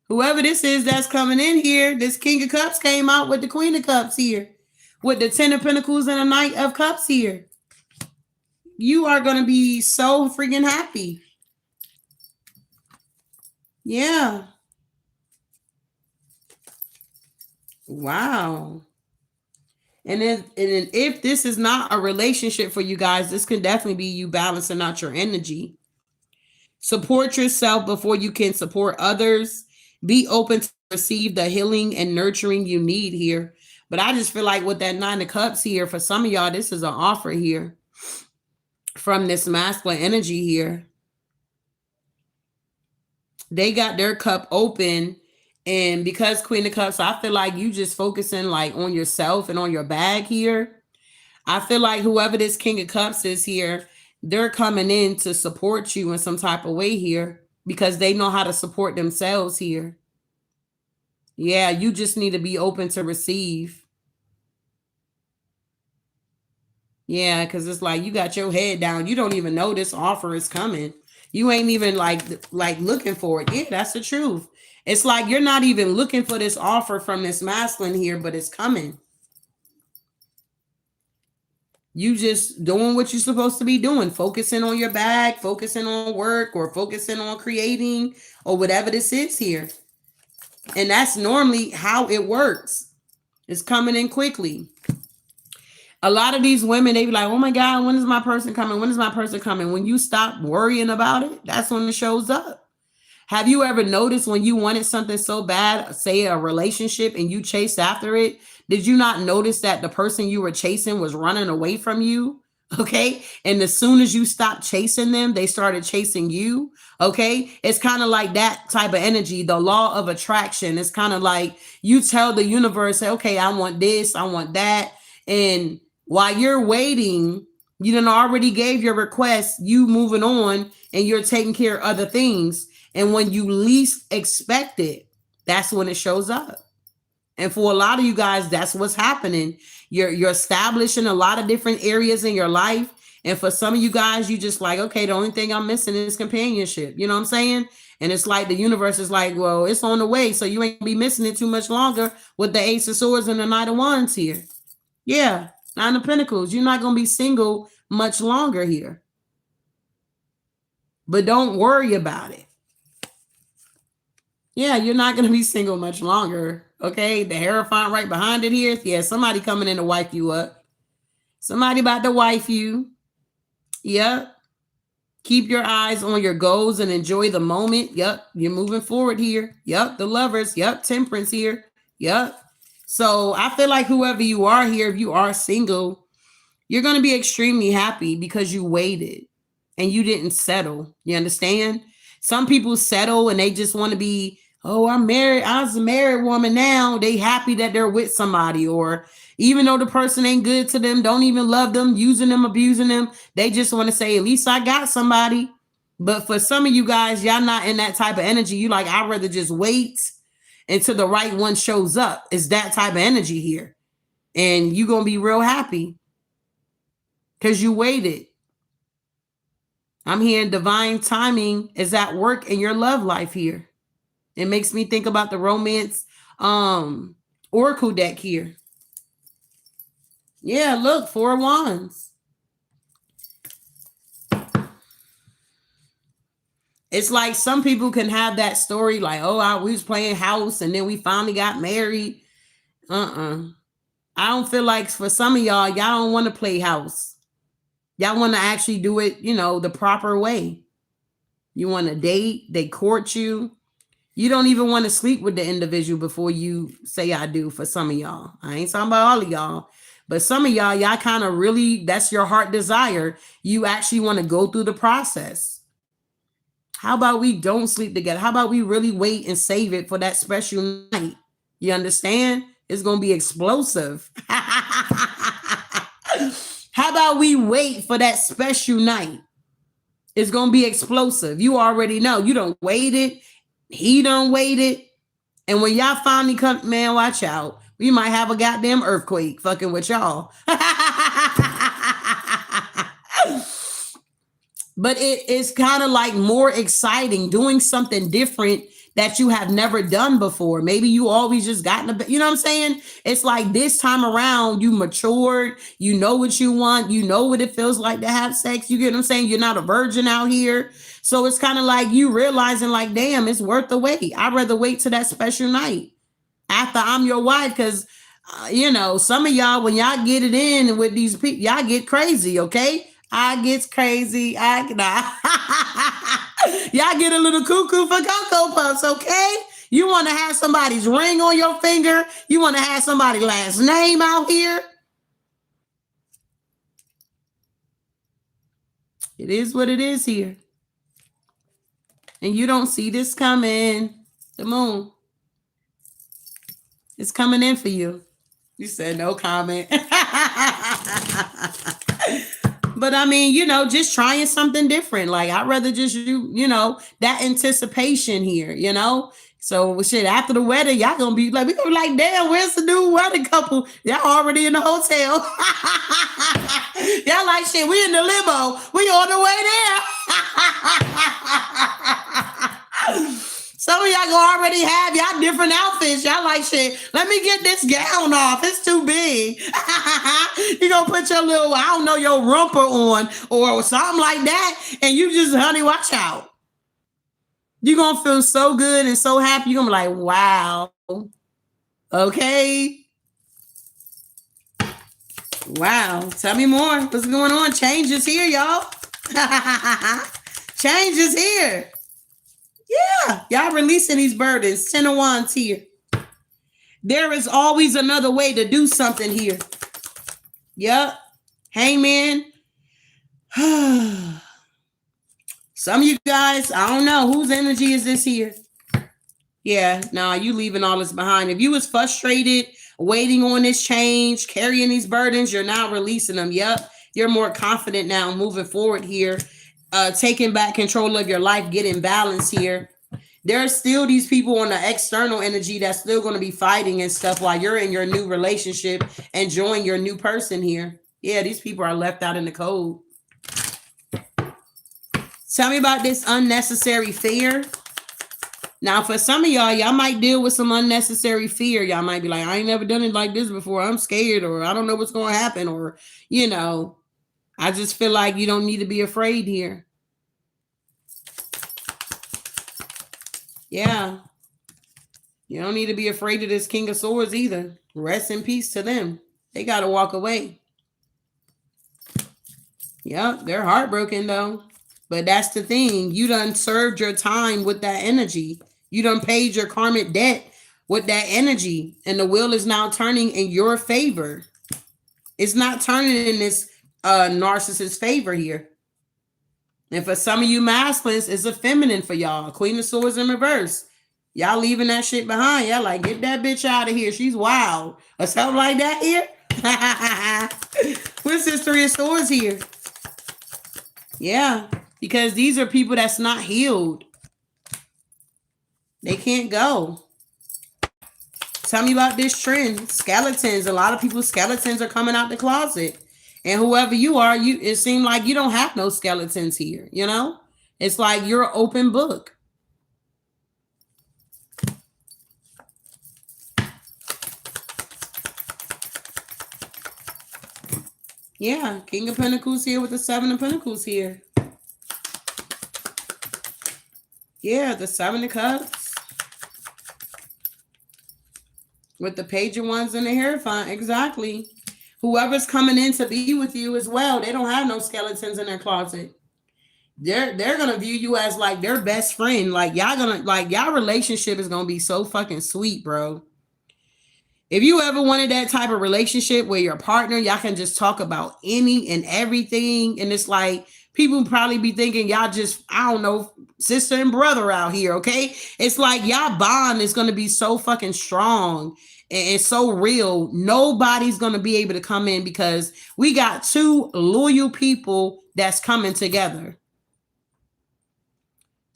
[SPEAKER 1] Whoever this is that's coming in here, this King of Cups came out with the Queen of Cups here. With the 10 of Pentacles and a Knight of Cups here. You are going to be so freaking happy. Yeah. Wow. And if this is not a relationship for you guys, this can definitely be you balancing out your energy. Support yourself before you can support others. Be open to receive the healing and nurturing you need here. But I just feel like with that 9 of Cups here, for some of y'all, this is an offer here from this masculine energy here. They got their cup open. And because Queen of Cups, I feel like you just focusing like on yourself and on your bag here. I feel like whoever this King of Cups is here, they're coming in to support you in some type of way here because they know how to support themselves here. Yeah, you just need to be open to receive. Yeah, because it's like you got your head down. You don't even know this offer is coming. You ain't even like looking for it. Yeah, that's the truth. It's like you're not even looking for this offer from this masculine here, but it's coming. You just doing what you're supposed to be doing, focusing on your bag, focusing on work, or focusing on creating, or whatever this is here. And that's normally how it works. It's coming in quickly. A lot of these women, they be like, oh my God, when is my person coming? When is my person coming? When you stop worrying about it, that's when it shows up. Have you ever noticed when you wanted something so bad, say a relationship, and you chased after it, did you not notice that the person you were chasing was running away from you? Okay. And as soon as you stopped chasing them, they started chasing you. Okay. It's kind of like that type of energy, the law of attraction. It's kind of like you tell the universe, say, okay, I want this, I want that. And while you're waiting, you done already gave your request, you moving on, and you're taking care of other things. And when you least expect it, that's when it shows up. And for a lot of you guys, that's what's happening. You're establishing a lot of different areas in your life. And for some of you guys, you just like, okay, the only thing I'm missing is companionship. You know what I'm saying? And it's like the universe is like, well, it's on the way. So you ain't be missing it too much longer with the Ace of Swords and the Knight of Wands here. Yeah. 9 of Pentacles. You're not going to be single much longer here. But don't worry about it. Yeah, you're not going to be single much longer. Okay. The Hierophant right behind it here. Yeah, somebody coming in to wipe you up. Somebody about to wife you. Yep. Keep your eyes on your goals and enjoy the moment. Yep. You're moving forward here. Yep. The Lovers. Yep. Temperance here. Yep. So I feel like whoever you are here, if you are single, you're going to be extremely happy because you waited and you didn't settle. You understand? Some people settle and they just want to be, oh, I'm married. I was a married woman now. They happy that they're with somebody, or even though the person ain't good to them, don't even love them, using them, abusing them, they just want to say, at least I got somebody. But for some of you guys, y'all not in that type of energy. You like, I'd rather just wait until the right one shows up. It's that type of energy here. And you're going to be real happy because you waited. I'm hearing divine timing is at work in your love life here. It makes me think about the romance oracle deck here. Yeah, look, 4 of Wands. It's like some people can have that story like, oh, we was playing house and then we finally got married. I don't feel like for some of y'all don't want to play house. Y'all want to actually do it, the proper way. You want to date, they court you. You don't even want to sleep with the individual before you say I do for some of y'all. I ain't talking about all of y'all. But some of y'all kind of really, that's your heart desire. You actually want to go through the process. How about we don't sleep together? How about we really wait and save it for that special night? You understand? It's going to be explosive. How about we wait for that special night? It's going to be explosive. You already know. You don't wait it. He don't wait it. And when y'all finally come, man, watch out. We might have a goddamn earthquake fucking with y'all. But it is kind of like more exciting doing something different that you have never done before. Maybe you always just gotten you know what I'm saying? It's like this time around, you matured, you know what you want, you know what it feels like to have sex. You get what I'm saying? You're not a virgin out here. So it's kind of like you realizing like, damn, it's worth the wait. I'd rather wait till that special night after I'm your wife. Cause some of y'all, when y'all get it in with these people, y'all get crazy. Okay. I gets crazy. Y'all get a little cuckoo for Cocoa Puffs, okay? You want to have somebody's ring on your finger? You want to have somebody's last name out here? It is what it is here. And you don't see this coming. The moon. It's coming in for you. You said no comment. But I mean, just trying something different. Like I'd rather just do, that anticipation here, So shit, after the wedding, y'all gonna be like, we gonna be like, damn, where's the new wedding couple? Y'all already in the hotel. Y'all like shit, we in the limo. We on the way there. Some of y'all gonna already have y'all different outfits. Y'all like shit. Let me get this gown off. It's too big. You gonna put your little, I don't know, your romper on or something like that. And you just, honey, watch out. You're gonna feel so good and so happy. You're gonna be like, wow. Okay. Wow. Tell me more. What's going on? Change is here, y'all. Change is here. Yeah, y'all releasing these burdens. 10 of Wands here. There is always another way to do something here. Yep. Hangman. Some of you guys, I don't know. Whose energy is this here? Yeah, nah, you leaving all this behind. If you was frustrated, waiting on this change, carrying these burdens, you're now releasing them. Yep. You're more confident now moving forward here. Taking back control of your life, getting balance here. There are still these people on the external energy that's still going to be fighting and stuff while you're in your new relationship, enjoying your new person here. Yeah, these people are left out in the cold. Tell me about this unnecessary fear. Now, for some of y'all might deal with some unnecessary fear. Y'all might be like, I ain't never done it like this before. I'm scared, or I don't know what's going to happen, or, I just feel like you don't need to be afraid here. Yeah. You don't need to be afraid of this King of Swords either. Rest in peace to them. They got to walk away. Yep, they're heartbroken though. But that's the thing. You done served your time with that energy. You done paid your karmic debt with that energy. And the wheel is now turning in your favor. It's not turning in this narcissist favor here. And for some of you masculines, it's a feminine for y'all. Queen of Swords in reverse. Y'all leaving that shit behind. Y'all like, get that bitch out of here. She's wild. Or something like that here. What's this Three of Swords here? Yeah. Because these are people that's not healed. They can't go. Tell me about this trend. Skeletons. A lot of people's skeletons are coming out the closet. And whoever you are, it seems like you don't have no skeletons here. You know? It's like you're an open book. Yeah, King of Pentacles here with the Seven of Pentacles here. Yeah, the Seven of Cups. With the Page of Wands and the Hierophant. Exactly. Whoever's coming in to be with you as well, they don't have no skeletons in their closet. They're gonna view you as like their best friend. Like y'all relationship is gonna be so fucking sweet, bro. If you ever wanted that type of relationship where your partner, y'all can just talk about any and everything. And it's like, people probably be thinking y'all just, I don't know, sister and brother out here, okay? It's like y'all bond is going to be so fucking strong and it's so real. Nobody's going to be able to come in because we got two loyal people that's coming together.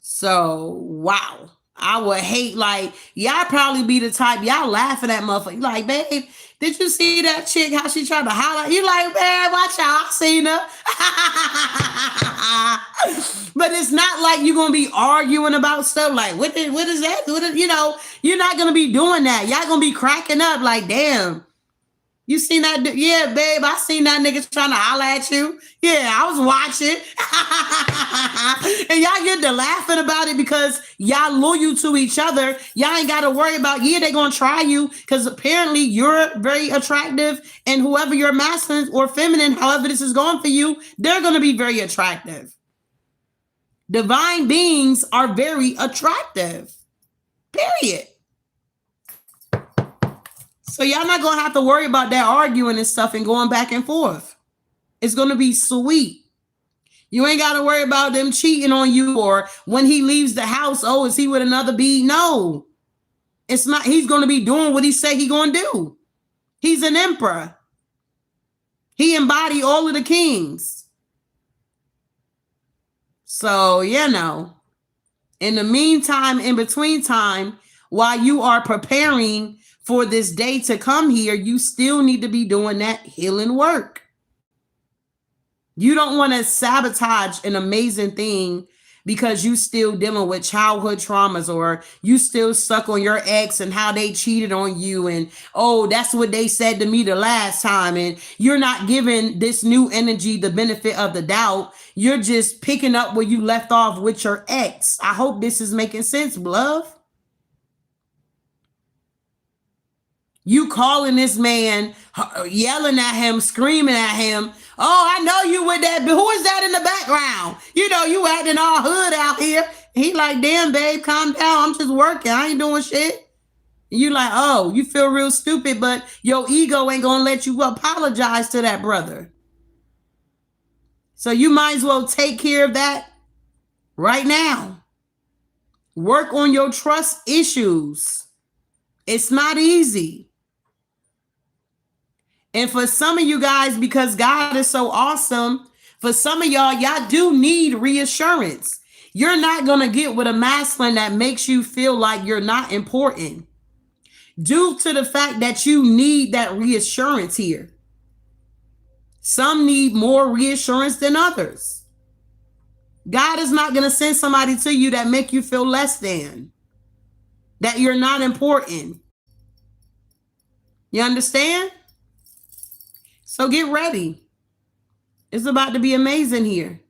[SPEAKER 1] So, wow. I would hate, like, y'all probably be the type, y'all laughing at motherfucker. Like, babe, did you see that chick, how she tried to holler? You like, man, watch out, I seen her. But it's not like you're going to be arguing about stuff like, what is that? You know, you're not going to be doing that. Y'all going to be cracking up like, damn. You seen that? Yeah, babe, I seen that nigga trying to holler at you. Yeah, I was watching. And y'all get to laughing about it because y'all loyal to each other. Y'all ain't got to worry about, yeah, they're going to try you because apparently you're very attractive and whoever you're masculine or feminine, however this is going for you, they're going to be very attractive. Divine beings are very attractive. Period. So y'all not going to have to worry about that arguing and stuff and going back and forth. It's going to be sweet. You ain't got to worry about them cheating on you or when he leaves the house, oh, is he with another bee? No. It's not. He's going to be doing what he say he going to do. He's an emperor. He embodied all of the kings. So, you know, in the meantime, in between time, while you are preparing for this day to come here, you still need to be doing that healing work. You don't want to sabotage an amazing thing because you still dealing with childhood traumas or you still stuck on your ex and how they cheated on you. And, oh, that's what they said to me the last time. And you're not giving this new energy the benefit of the doubt. You're just picking up where you left off with your ex. I hope this is making sense, love. You calling this man, yelling at him, screaming at him. Oh, I know you with that. But who is that in the background? You know, you acting all hood out here. He like, damn, babe, calm down. I'm just working. I ain't doing shit. You like, oh, you feel real stupid, but your ego ain't going to let you apologize to that brother. So you might as well take care of that right now. Work on your trust issues. It's not easy. And for some of you guys, because God is so awesome, for some of y'all do need reassurance. You're not going to get with a masculine that makes you feel like you're not important due to the fact that you need that reassurance here. Some need more reassurance than others. God is not going to send somebody to you that make you feel less than, that you're not important. You understand? So get ready. It's about to be amazing here.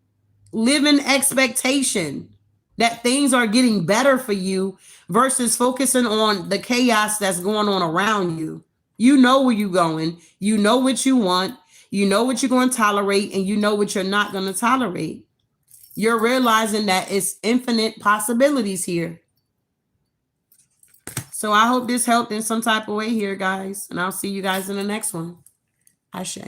[SPEAKER 1] Live in expectation. that things are getting better for you versus focusing on the chaos that's going on around you. You know where you're going. You know what you want. You know what you're going to tolerate, and you know what you're not going to tolerate. You're realizing that it's infinite possibilities here. So I hope this helped in some type of way here, guys. And I'll see you guys in the next one. Ashe.